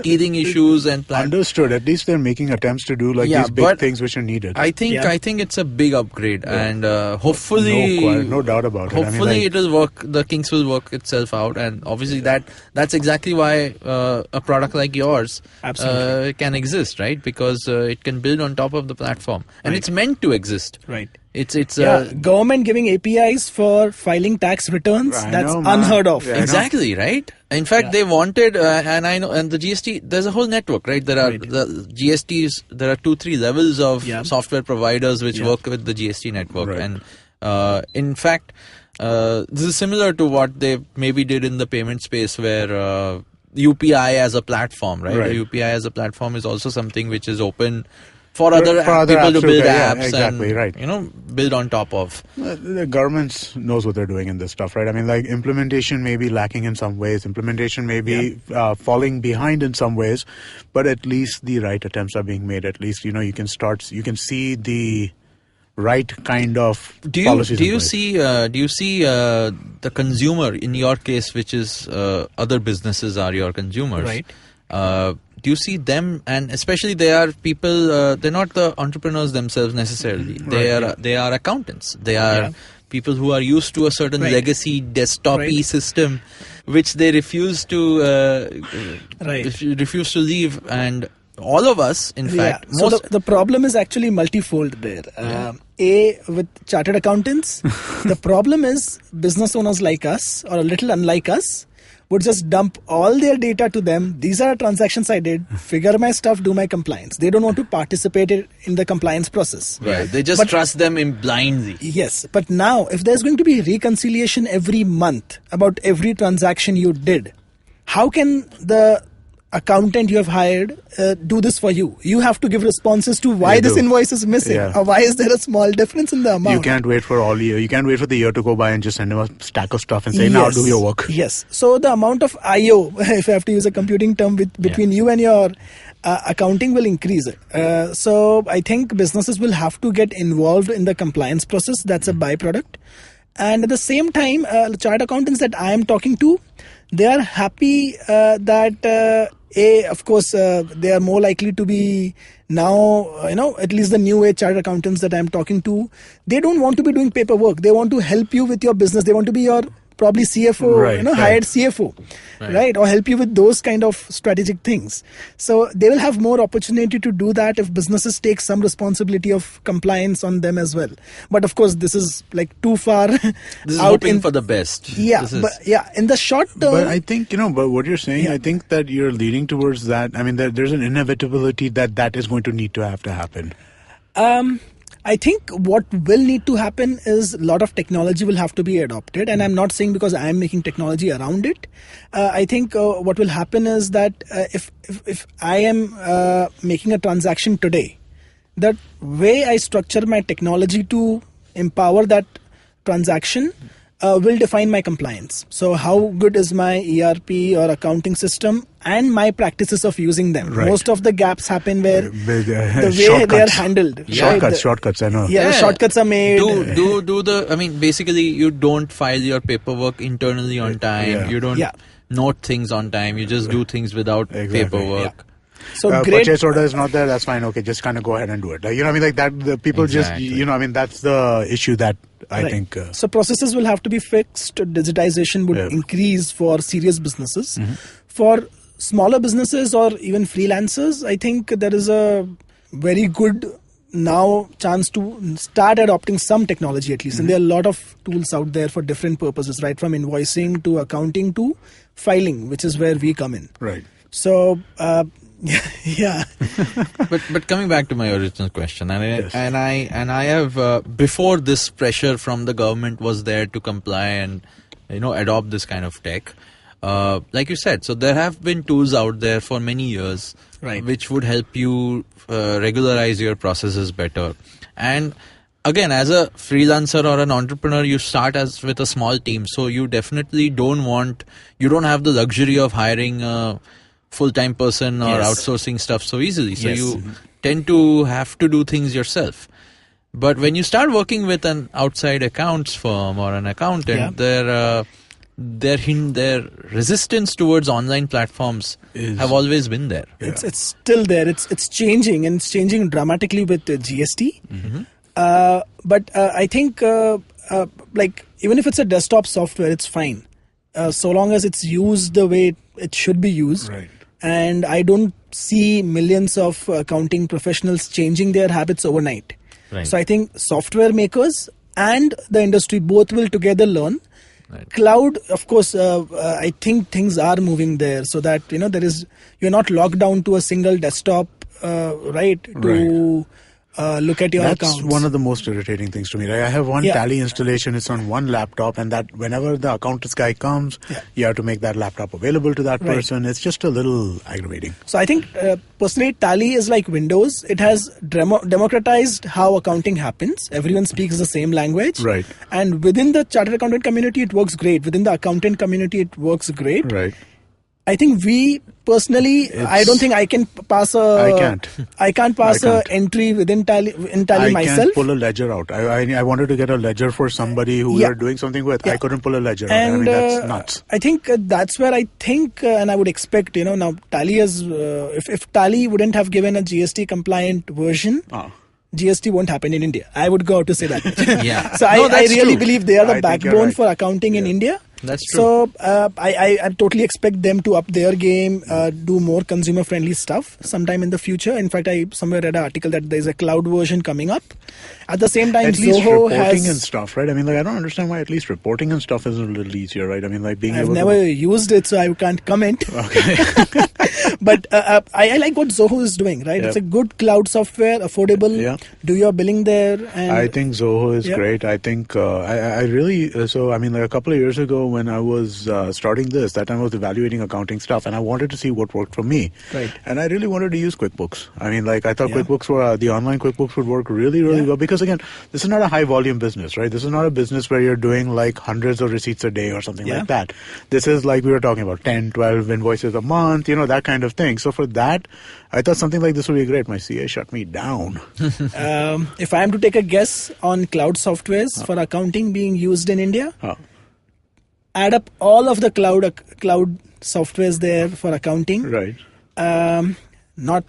Speaker 2: teething issues and
Speaker 1: understood. At least they're making attempts to do these big things which are needed.
Speaker 2: I think it's a big upgrade, and hopefully,
Speaker 1: no doubt about it.
Speaker 2: Hopefully, it will work. The kinks will work itself out, and obviously that's exactly why a product like yours can exist, right? Because it can build on top of the platform, and it's meant to exist,
Speaker 3: right?
Speaker 2: It's
Speaker 3: government giving APIs for filing tax returns. That's unheard of.
Speaker 2: Yeah, exactly, right? In fact, they wanted, and I know, and the GST, there's a whole network, right? There are the GSTs, there are 2-3 levels of software providers which work with the GST network. Right. And in fact, this is similar to what they maybe did in the payment space where UPI as a platform, right? The UPI as a platform is also something which is open for other people to build apps and build on top of.
Speaker 1: The government knows what they're doing in this stuff, right? I mean, like, implementation may be lacking in some ways. Implementation may be falling behind in some ways, but at least the right attempts are being made. At least, you can see the right kind of policies.
Speaker 2: Do you see the consumer in your case, which is other businesses are your consumers,
Speaker 3: right?
Speaker 2: Do you see them, and especially they are people, they're not the entrepreneurs themselves necessarily. They are accountants. They are people who are used to a certain legacy desktop-y system, which they refuse to leave. And all of us, in fact,
Speaker 3: so the problem is actually multifold there. With chartered accountants, the problem is business owners like us, or a little unlike us, would just dump all their data to them. These are transactions I did. Figure my stuff, do my compliance. They don't want to participate in the compliance process.
Speaker 2: Right. They just trust them in blindly.
Speaker 3: Yes. But now, if there's going to be reconciliation every month about every transaction you did, how can the accountant you have hired do this for you? You have to give responses to why this invoice is missing, or why is there a small difference in the amount.
Speaker 1: You can't wait for the year to go by and just send him a stack of stuff and say, now do your work.
Speaker 3: Yes. So the amount of IO, if I have to use a computing term, between you and your accounting will increase. So I think businesses will have to get involved in the compliance process. That's a byproduct. And at the same time, chartered accountants that I am talking to, they are happy that of course, they are more likely to be now, at least the new age chartered accountants that I'm talking to, they don't want to be doing paperwork. They want to help you with your business. They want to be your probably CFO, hired CFO, right? Or help you with those kind of strategic things. So they will have more opportunity to do that if businesses take some responsibility of compliance on them as well. But of course, this is like too far.
Speaker 2: This is hoping for the best.
Speaker 3: Yeah, in the short term.
Speaker 1: But I think, but what you're saying, I think that you're leading towards that. I mean, there's an inevitability that is going to need to have to happen.
Speaker 3: I think what will need to happen is a lot of technology will have to be adopted. And I'm not saying because I'm making technology around it. I think what will happen is that if I am making a transaction today, the way I structure my technology to empower that transaction will define my compliance. So how good is my ERP or accounting system and my practices of using them?
Speaker 1: Right.
Speaker 3: Most of the gaps happen where the way they are handled.
Speaker 1: Shortcuts, I know.
Speaker 3: The shortcuts are made.
Speaker 2: Basically you don't file your paperwork internally on time. You don't note things on time. You just do things without paperwork.
Speaker 3: So
Speaker 1: purchase order is not there, that's fine. Okay, just kind of go ahead and do it. The people just, that's the issue that I think.
Speaker 3: So processes will have to be fixed. Digitization would increase for serious businesses. Mm-hmm. For smaller businesses or even freelancers, I think there is a very good now chance to start adopting some technology at least. And there are a lot of tools out there for different purposes, right? From invoicing to accounting to filing, which is where we come in.
Speaker 1: Right.
Speaker 3: So, yeah.
Speaker 2: But coming back to my original question, and I have before this pressure from the government was there to comply and adopt this kind of tech. Like you said, so there have been tools out there for many years,
Speaker 3: right,
Speaker 2: which would help you regularize your processes better. And again, as a freelancer or an entrepreneur, you start with a small team, so you definitely don't have the luxury of hiring a full-time person or outsourcing stuff so easily. So you tend to have to do things yourself. But when you start working with an outside accounts firm or an accountant, their resistance towards online platforms have always been there.
Speaker 3: Yeah. It's still there. It's changing, and it's changing dramatically with the GST.
Speaker 2: Mm-hmm.
Speaker 3: But I think like even if it's a desktop software, it's fine, so long as it's used the way it should be used.
Speaker 1: Right.
Speaker 3: And I don't see millions of accounting professionals changing their habits overnight.
Speaker 2: Right.
Speaker 3: So I think software makers and the industry both will together learn.
Speaker 2: Right.
Speaker 3: Cloud, of course, I think things are moving there, so that you're not locked down to a single desktop, right? To look at your accounts.
Speaker 1: That's one of the most irritating things to me. Right? I have one Tally installation. It's on one laptop, and that whenever the accountants guy comes, you have to make that laptop available to that person. It's just a little aggravating.
Speaker 3: So I think personally, Tally is like Windows. It has democratized how accounting happens. Everyone speaks the same language.
Speaker 1: Right.
Speaker 3: And within the chartered accountant community, it works great. Within the accountant community, it works great.
Speaker 1: Right.
Speaker 3: I think we personally, I don't think I can pass I can't pass an entry within Tally myself.
Speaker 1: I can't pull a ledger out. I wanted to get a ledger for somebody who we are doing something with. I couldn't pull a ledger out. I mean, that's nuts.
Speaker 3: I think that's where I think, and I would expect, now Tally is, if Tally wouldn't have given a GST compliant version, GST won't happen in India. I would go out to say that. So I really believe they are the backbone for accounting in India.
Speaker 2: That's true.
Speaker 3: So I totally expect them to up their game, do more consumer-friendly stuff sometime in the future. In fact, I somewhere read an article that there's a cloud version coming up. At the same time,
Speaker 1: at least
Speaker 3: Zoho
Speaker 1: reporting and stuff, right? I mean, I don't understand why at least reporting and stuff is a little easier, right? I mean, being
Speaker 3: I've
Speaker 1: able
Speaker 3: never used it, so I can't comment.
Speaker 1: Okay.
Speaker 3: But I like what Zoho is doing, right? It's a good cloud software, affordable. Do your billing there. And
Speaker 1: I think Zoho is great. I think I really, a couple of years ago when I was starting this, that time I was evaluating accounting stuff, and I wanted to see what worked for me.
Speaker 3: Right.
Speaker 1: And I really wanted to use QuickBooks. I mean, I thought QuickBooks the online QuickBooks would work really, really well, because again, this is not a high volume business, right? This is not a business where you're doing hundreds of receipts a day or something like that. This is we were talking about 10, 12 invoices a month, that kind of thing. So for that, I thought something like this would be great. My CA shut me down.
Speaker 3: If I am to take a guess on cloud softwares for accounting being used in India, add up all of the cloud softwares there for accounting.
Speaker 1: Right.
Speaker 3: Not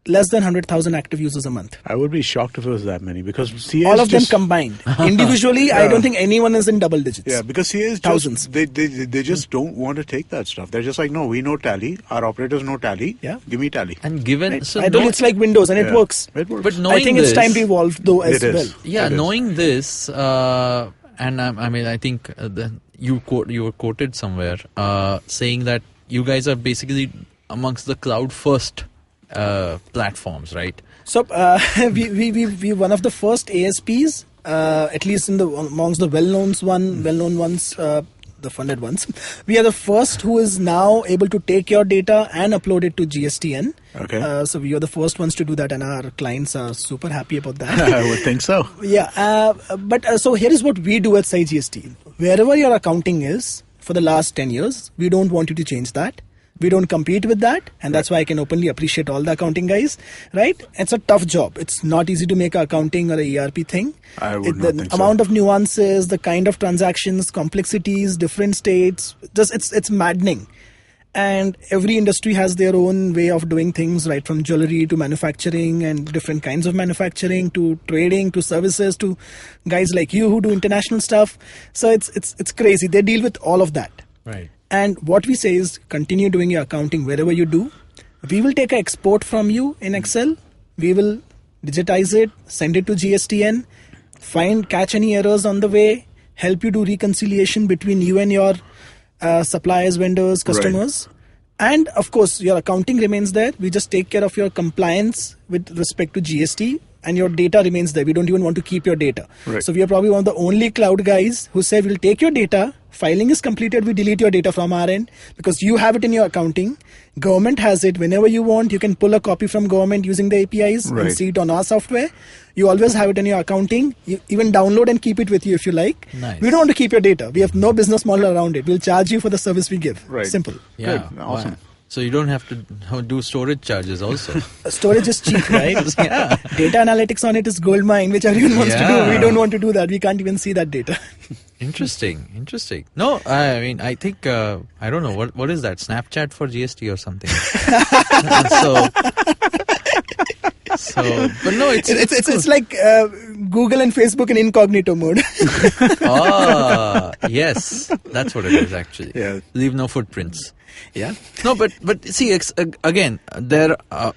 Speaker 3: less than 100,000 active users a month.
Speaker 1: I would be shocked if it was that many, because CA
Speaker 3: all of them combined. Individually, I don't think anyone is in double digits.
Speaker 1: Yeah, because CA is
Speaker 3: thousands.
Speaker 1: They just don't want to take that stuff. They're just like, no, we know Tally. Our operators know Tally.
Speaker 3: Yeah.
Speaker 1: Give me Tally.
Speaker 2: And given
Speaker 3: it's like Windows, and it works.
Speaker 1: It works.
Speaker 2: But knowing
Speaker 3: I think it's time to evolve though as well.
Speaker 2: Yeah, knowing this, and I think you were quoted somewhere saying that you guys are basically amongst the cloud first platforms, right?
Speaker 3: So we one of the first ASPs, at least amongst the well-known ones, the funded ones. We are the first who is now able to take your data and upload it to GSTN.
Speaker 1: Okay.
Speaker 3: So we are the first ones to do that, and our clients are super happy about that.
Speaker 1: I would think so.
Speaker 3: Yeah. But so here is what we do at SahiGST. Wherever your accounting is for the last 10 years, we don't want you to change that. We don't compete with that, and that's why I can openly appreciate all the accounting guys, right? It's a tough job. It's not easy to make an accounting or a ERP thing.
Speaker 1: I would not think so.
Speaker 3: The amount of nuances, the kind of transactions, complexities, different states, it's maddening. And every industry has their own way of doing things, right? From jewelry to manufacturing and different kinds of manufacturing to trading to services to guys like you who do international stuff. So it's crazy. They deal with all of that.
Speaker 2: Right.
Speaker 3: And what we say is continue doing your accounting wherever you do. We will take an export from you in Excel. We will digitize it, send it to GSTN, catch any errors on the way, help you do reconciliation between you and your suppliers, vendors, customers. Right. And of course, your accounting remains there. We just take care of your compliance with respect to GST, and your data remains there. We don't even want to keep your data. Right. So we are probably one of the only cloud guys who say we'll take your data, filing is completed, we delete your data from our end because you have it in your accounting. Government has it. Whenever you want, you can pull a copy from government using the APIs and see it on our software. You always have it in your accounting. You even download and keep it with you if you like.
Speaker 2: Nice.
Speaker 3: We don't want to keep your data. We have no business model around it. We'll charge you for the service we give.
Speaker 1: Right.
Speaker 3: Simple.
Speaker 2: Yeah.
Speaker 1: Good. Awesome.
Speaker 2: Wow. So you don't have to do storage charges also.
Speaker 3: Storage is cheap, right?
Speaker 2: Yeah.
Speaker 3: Data analytics on it is gold mine, which everyone wants to do. We don't want to do that. We can't even see that data.
Speaker 2: Interesting. No, I mean, I think, I don't know, what is that? Snapchat for GST or something? But no,
Speaker 3: it's like Google and Facebook in incognito mode.
Speaker 2: Yes, that's what it is actually.
Speaker 1: Yeah.
Speaker 2: Leave no footprints.
Speaker 3: Yeah.
Speaker 2: No, but see, again,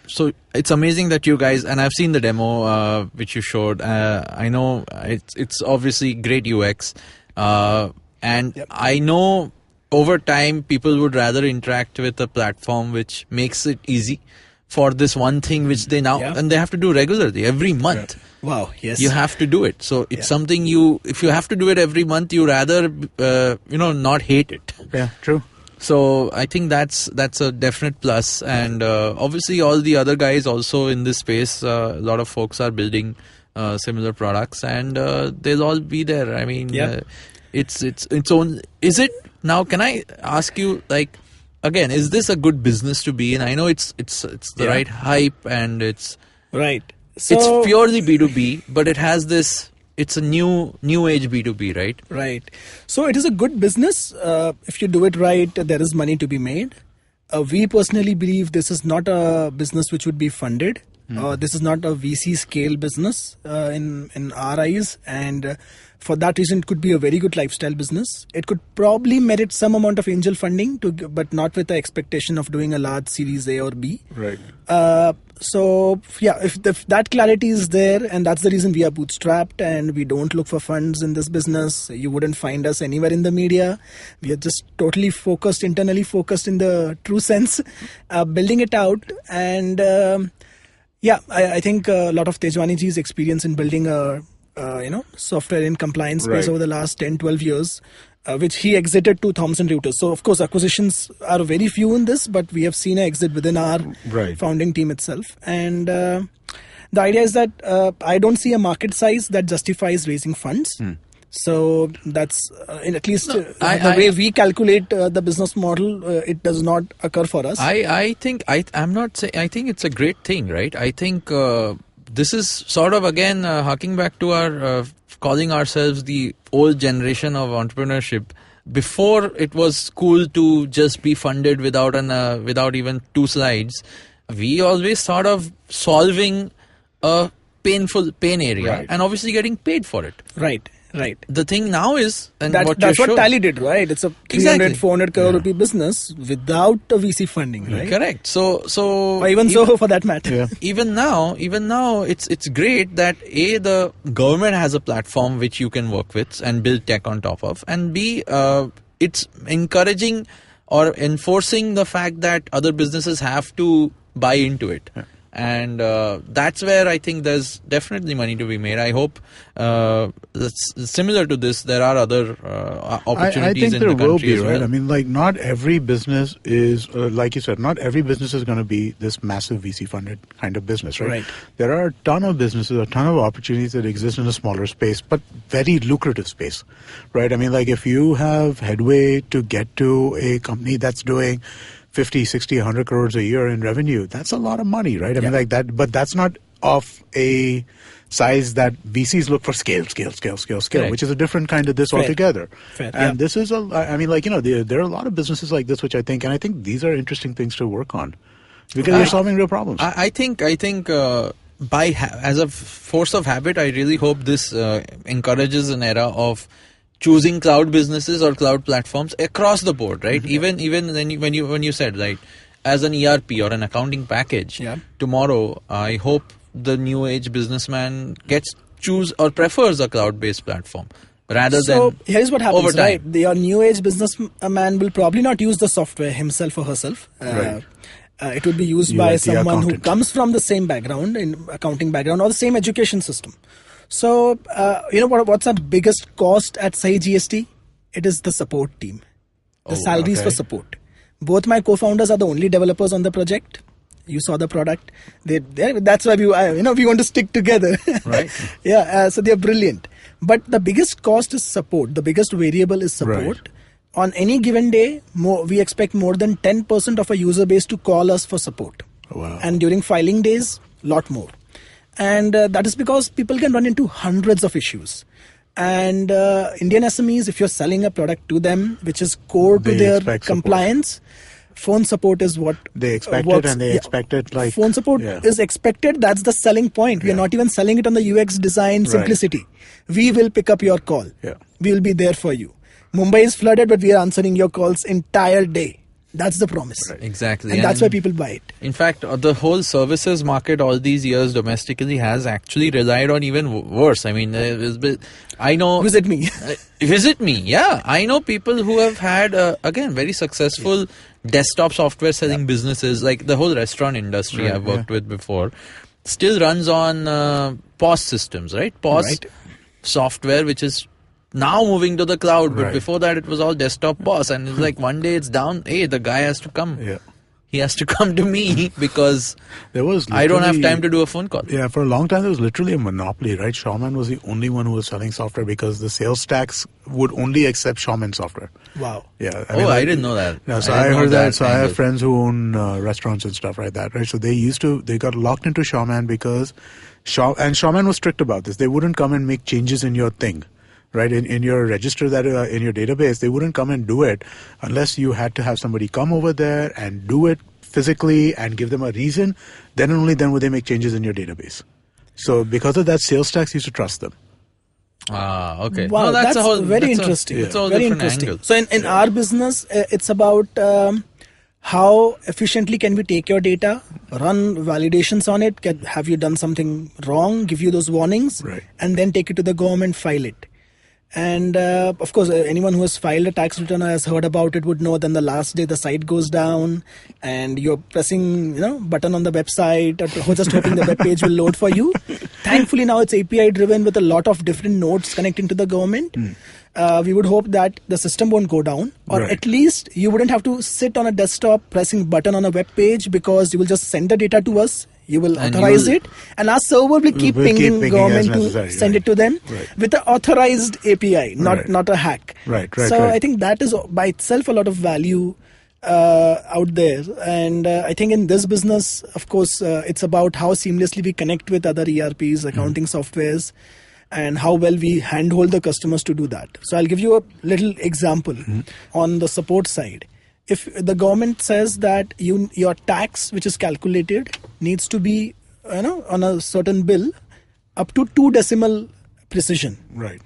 Speaker 2: so it's amazing that you guys, and I've seen the demo which you showed. I know it's obviously great UX, and I know over time people would rather interact with a platform which makes it easy for this one thing which they now and they have to do regularly every month.
Speaker 3: Wow. Yes.
Speaker 2: You have to do it. So it's something if you have to do it every month, you rather not hate it.
Speaker 1: Yeah. True.
Speaker 2: So I think that's a definite plus, and obviously all the other guys also in this space, a lot of folks are building similar products, and they'll all be there. I mean, it's its own. Is it now? Can I ask you, like, again, is this a good business to be in? I know it's the right hype, and it's
Speaker 3: right. So,
Speaker 2: it's purely B2B, but it has this. It's a new age B2B, right?
Speaker 3: Right. So it is a good business. If you do it right, there is money to be made. We personally believe this is not a business which would be funded. This is not a VC scale business in our eyes. And for that reason, it could be a very good lifestyle business. It could probably merit some amount of angel funding, but not with the expectation of doing a large Series A or B.
Speaker 1: Right.
Speaker 3: So yeah, if that clarity is there, and that's the reason we are bootstrapped and we don't look for funds in this business. You wouldn't find us anywhere in the media. We are just totally focused, internally focused in the true sense, building it out. And I think a lot of Tejwaniji's experience in building a software in compliance space over the last 10-12 years, which he exited to Thomson Reuters. So of course acquisitions are very few in this, but we have seen an exit within our founding team itself. And the idea is that I don't see a market size that justifies raising funds. So that's at least the way we calculate the business model. It does not occur for us.
Speaker 2: I think I'm not saying. I think it's a great thing, right? I think this is sort of again harking back to our calling ourselves the old generation of entrepreneurship. Before it was cool to just be funded without even 2 slides. We always thought of solving a pain area and obviously getting paid for it.
Speaker 3: Right.
Speaker 2: The thing now is, and
Speaker 3: that's what Tally did, right? It's a 300-400 crore rupee business without a VC funding, right?
Speaker 2: Correct. So or
Speaker 3: even Zoho for that matter.
Speaker 2: Yeah. Even now, it's great that A, the government has a platform which you can work with and build tech on top of, and B, it's encouraging or enforcing the fact that other businesses have to buy into it. Yeah. And that's where I think there's definitely money to be made. I hope similar to this, there are other opportunities in the country. I think there will be, right?
Speaker 1: Well. I mean, like, not every business is, like you said, not every business is going to be this massive VC funded kind of business, right? There are a ton of businesses, a ton of opportunities that exist in a smaller space, but very lucrative space, right? I mean, like, if you have headway to get to a company that's doing 50, 60, 100 crores a year in revenue, that's a lot of money, right? I mean, like that, but that's not of a size that VCs look for scale, which is a different kind of this altogether. And this is I mean, like, there are a lot of businesses like this, which I think these are interesting things to work on because you're solving real problems.
Speaker 2: I think as a force of habit, I really hope this encourages an era of choosing cloud businesses or cloud platforms across the board, right? Even when you said, right, as an ERP or an accounting package, tomorrow I hope the new age businessman choose or prefers a cloud-based platform rather
Speaker 3: so
Speaker 2: than
Speaker 3: here's what happens,
Speaker 2: over time.
Speaker 3: right? Your new age businessman will probably not use the software himself or herself.
Speaker 1: Right.
Speaker 3: It would be used by someone who comes from the same background, in accounting background, or the same education system. So, what's the biggest cost at SahiGST? It is the support team. The salaries for support. Both my co-founders are the only developers on the project. You saw the product. That's why we want to stick together.
Speaker 2: Right.
Speaker 3: So they're brilliant. But the biggest cost is support. The biggest variable is support. Right. On any given day, we expect more than 10% of our user base to call us for support.
Speaker 1: Wow.
Speaker 3: And during filing days, lot more. And that is because people can run into hundreds of issues. And Indian SMEs, if you're selling a product to them, which is core to their compliance, phone support is what
Speaker 1: they expect it, and they expect it like
Speaker 3: phone support is expected. That's the selling point. We are not even selling it on the UX design simplicity. We will pick up your call. We will be there for you. Mumbai is flooded, but we are answering your calls entire day. That's the promise.
Speaker 2: Right. Exactly.
Speaker 3: And that's why people buy it.
Speaker 2: In fact, the whole services market all these years domestically has actually relied on even worse. I mean, I know...
Speaker 3: Visit me.
Speaker 2: Visit me, yeah. I know people who have had, again, very successful desktop software selling businesses, like the whole restaurant industry I've worked with before, still runs on POS systems, right? POS software, which is now moving to the cloud, but before that it was all desktop POS, and it's like one day it's down, hey, the guy has to come. He has to come to me because I don't have time to do a phone call.
Speaker 1: Yeah, for a long time there was literally a monopoly, right? Shawman was the only one who was selling software because the sales tax would only accept Shawman software.
Speaker 3: Wow.
Speaker 1: Yeah.
Speaker 2: I didn't know that.
Speaker 1: Yeah, so I heard that. So I have friends who own restaurants and stuff like that, right? So they got locked into Shawman because Shawman was strict about this. They wouldn't come and make changes in your thing. Right, in your register that in your database, they wouldn't come and do it unless you had to have somebody come over there and do it physically and give them a reason. Then and only then would they make changes in your database. So because of that, sales tax used to trust them.
Speaker 2: Ah, okay.
Speaker 3: Wow,
Speaker 2: no,
Speaker 3: that's very interesting.
Speaker 2: It's a
Speaker 3: very interesting. Angle. So in our business, it's about how efficiently can we take your data, run validations on it, have you done something wrong, give you those warnings, and then take it to the government, file it. And of course, anyone who has filed a tax return or has heard about it would know then the last day the site goes down and you're pressing button on the website or just hoping the web page will load for you. Thankfully now it's API driven with a lot of different nodes connecting to the government. We would hope that the system won't go down, or at least you wouldn't have to sit on a desktop pressing button on a web page, because you will just send the data to us. You will authorize it, and our server will keep pinging government to send it to them with an authorized API, not a hack. So I think that is by itself a lot of value out there. And I think in this business, of course, it's about how seamlessly we connect with other ERPs, accounting softwares, and how well we handhold the customers to do that. So I'll give you a little example on the support side. If the government says that your tax, which is calculated, needs to be on a certain bill up to 2 decimal precision.
Speaker 1: Right.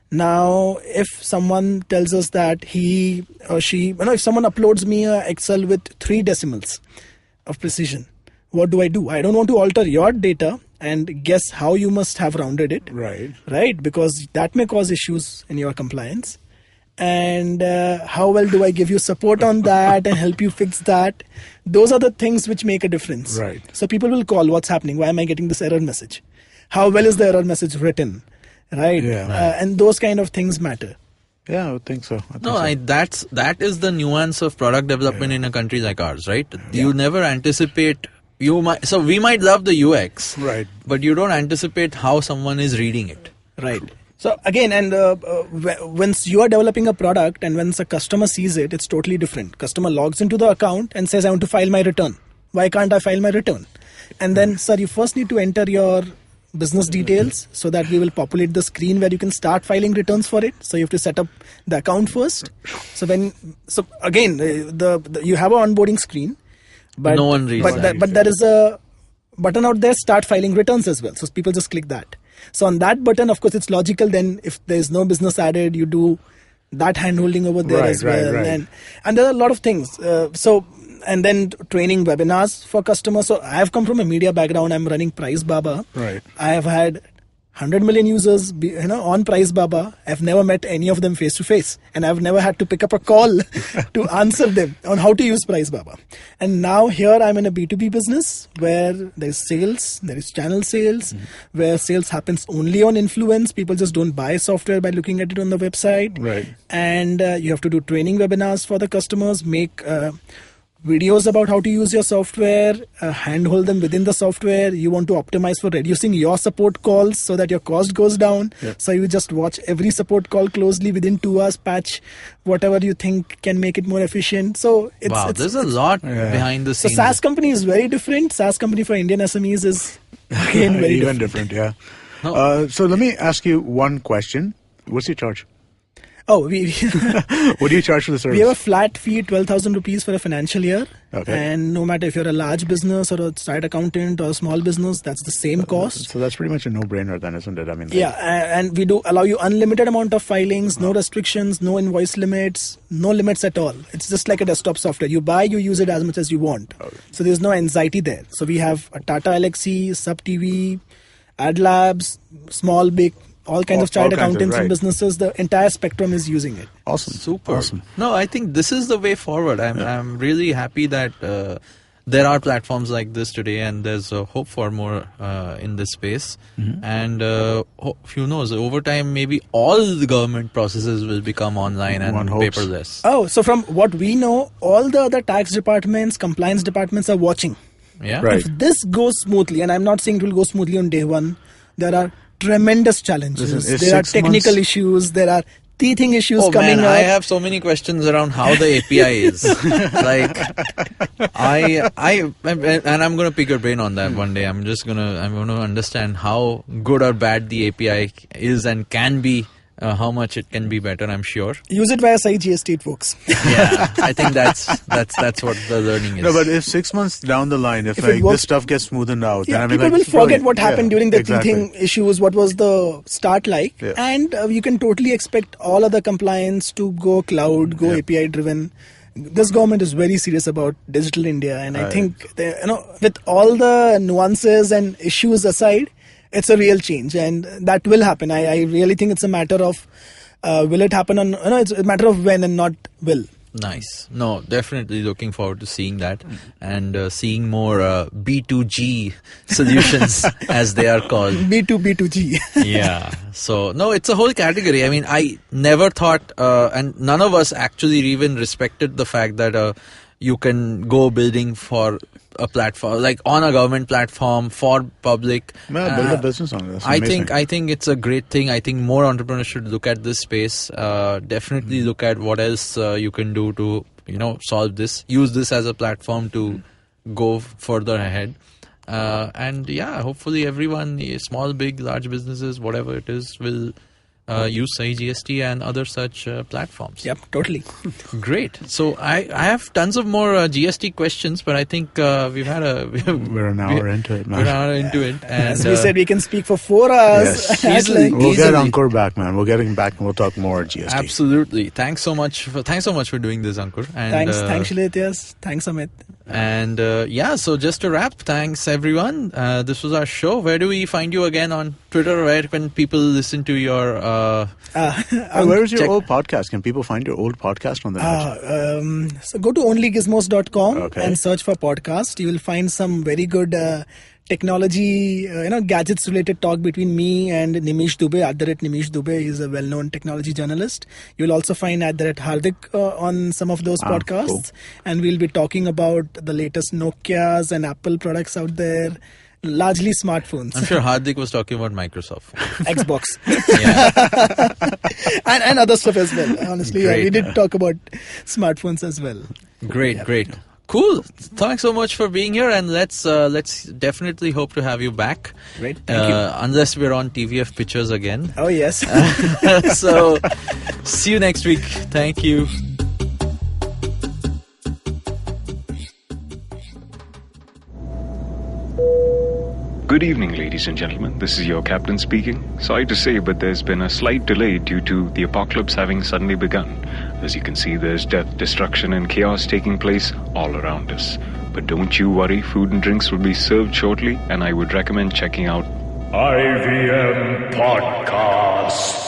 Speaker 3: Now, if someone tells us that he or she, if someone uploads me a Excel with 3 decimals of precision, what do? I don't want to alter your data and guess how you must have rounded it. Right. Because that may cause issues in your compliance. And how well do I give you support on that and help you fix that? Those are the things which make a difference. So people will call, what's happening? Why am I getting this error message? How well is the error message written? And those kind of things matter.
Speaker 1: Yeah, I would think so.
Speaker 2: That is the nuance of product development in a country like ours, right? You never anticipate. So we might love the UX, but you don't anticipate how someone is reading it.
Speaker 3: So again, and once you are developing a product and once a customer sees it, it's totally different. Customer logs into the account and says, I want to file my return. Why can't I file my return? And then, sir, you first need to enter your business details so that we will populate the screen where you can start filing returns for it. So you have to set up the account first. So again, you have an onboarding screen, but
Speaker 2: no one reads that.
Speaker 3: But there is a button out there, start filing returns as well. So people just click that. So on that button, of course, it's logical. Then if there's no business added, you do that hand holding over there as well. And there are a lot of things. So and then training webinars for customers. So I've come from a media background. I'm running Pricebaba.
Speaker 1: Right.
Speaker 3: I have had 100 million users, on Pricebaba. I've never met any of them face to face, and I've never had to pick up a call to answer them on how to use Pricebaba. And now here I'm in a B2B business where there's sales, there is channel sales, where sales happens only on influence. People just don't buy software by looking at it on the website.
Speaker 1: Right.
Speaker 3: And you have to do training webinars for the customers, make videos about how to use your software, handhold them within the software. You want to optimize for reducing your support calls so that your cost goes down.
Speaker 1: Yep.
Speaker 3: So you just watch every support call closely within 2 hours, patch whatever you think can make it more efficient. So
Speaker 2: there's a lot behind the
Speaker 3: so
Speaker 2: scenes.
Speaker 3: SaaS company is very different. SaaS company for Indian SMEs is again very
Speaker 1: even
Speaker 3: different.
Speaker 1: yeah. So let me ask you one question. What's your charge?
Speaker 3: Oh,
Speaker 1: What do you charge for the service?
Speaker 3: we have a flat fee, 12,000 rupees for a financial year.
Speaker 1: Okay.
Speaker 3: And no matter if you're a large business or a side accountant or a small business, that's the same cost.
Speaker 1: So that's pretty much a no-brainer then, isn't it? I mean,
Speaker 3: Yeah, and we do allow you unlimited amount of filings, no restrictions, no invoice limits, no limits at all. It's just like a desktop software. You buy, you use it as much as you want.
Speaker 1: Okay.
Speaker 3: So there's no anxiety there. So we have a Tata Alexi, Sub TV, Ad Labs, small, big, all kinds of child accountants and businesses. The entire spectrum is using it.
Speaker 1: Awesome.
Speaker 2: Super.
Speaker 1: Awesome.
Speaker 2: No, I think this is the way forward. I'm really happy that there are platforms like this today, and there's hope for more in this space. And who knows, over time, maybe all the government processes will become online and paperless.
Speaker 3: Oh, so from what we know, all the other tax departments, compliance departments are watching.
Speaker 2: Yeah.
Speaker 1: Right.
Speaker 3: If this goes smoothly, and I'm not saying it will go smoothly on day one, there are tremendous challenges.
Speaker 1: Listen,
Speaker 3: there are technical issues. There are teething issues coming up.
Speaker 2: I have so many questions around how the API is. Like, and I'm going to pick your brain on that one day. I'm going to understand how good or bad the API is and can be. How much it can be better, I'm sure.
Speaker 3: Use it via SahiGST, it works.
Speaker 2: Yeah, I think that's what the learning is.
Speaker 1: No, but if 6 months down the line, if like this stuff gets smoothened out,
Speaker 3: yeah,
Speaker 1: then I mean,
Speaker 3: people
Speaker 1: like,
Speaker 3: will forget what happened during the
Speaker 1: exactly.
Speaker 3: teething issues, what was the start like, and you can totally expect all other compliance to go cloud, go API driven. This government is very serious about Digital India, and I think with all the nuances and issues aside, it's a real change, and that will happen. I really think it's a matter of will it happen on? It's a matter of when and not will.
Speaker 2: Nice. No, definitely looking forward to seeing that and seeing more B2G solutions as they are called.
Speaker 3: B2B2G.
Speaker 2: Yeah. So, no, it's a whole category. I mean, I never thought, and none of us actually even respected the fact that you can go building for a platform, like on a government platform for public.
Speaker 1: Build a business on this.
Speaker 2: I think it's a great thing. I think more entrepreneurs should look at this space. Definitely look at what else you can do to solve this. Use this as a platform to go further ahead. And yeah, hopefully everyone, small, big, large businesses, whatever it is, will use SahiGST and other such platforms.
Speaker 3: Yep, totally.
Speaker 2: Great. So I have tons of more GST questions, but I think we've had
Speaker 1: we're an hour into it, man.
Speaker 2: We're an hour into it. And,
Speaker 3: as we said, we can speak for 4 hours.
Speaker 1: Yes.
Speaker 2: Easily.
Speaker 1: We'll get Annkur back, man. We'll get him back and we'll talk more GST.
Speaker 2: Absolutely. Thanks so much for doing this, Annkur. And,
Speaker 3: thanks Shiladitya. Thanks Amit.
Speaker 2: And so just to wrap, thanks everyone. This was our show. Where do we find you again on Twitter? Where can people listen to your
Speaker 1: where is your old podcast? Can people find your old podcast on the net?
Speaker 3: So go to onlygizmos.com and search for podcast. You will find some very good technology, gadgets related talk between me and Nimish Dubey, @Nimish Dubey. He's a well-known technology journalist. You'll also find @Hardik on some of those podcasts. Cool. And we'll be talking about the latest Nokias and Apple products out there. Largely smartphones.
Speaker 2: I'm sure Hardik was talking about Microsoft.
Speaker 3: Xbox.
Speaker 2: Yeah.
Speaker 3: and other stuff as well. Honestly, we did talk about smartphones as well.
Speaker 2: Great. Cool. Thanks so much for being here, and let's definitely hope to have you back.
Speaker 3: Great. Thank you.
Speaker 2: Unless we're on TVF Pictures again.
Speaker 3: Oh yes.
Speaker 2: So, see you next week. Thank you.
Speaker 6: Good evening, ladies and gentlemen. This is your captain speaking. Sorry to say, but there's been a slight delay due to the apocalypse having suddenly begun. As you can see, there's death, destruction, and chaos taking place all around us. But don't you worry, food and drinks will be served shortly, and I would recommend checking out
Speaker 7: IVM Podcasts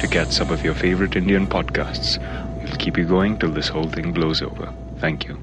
Speaker 6: to get some of your favorite Indian podcasts. We'll keep you going till this whole thing blows over. Thank you.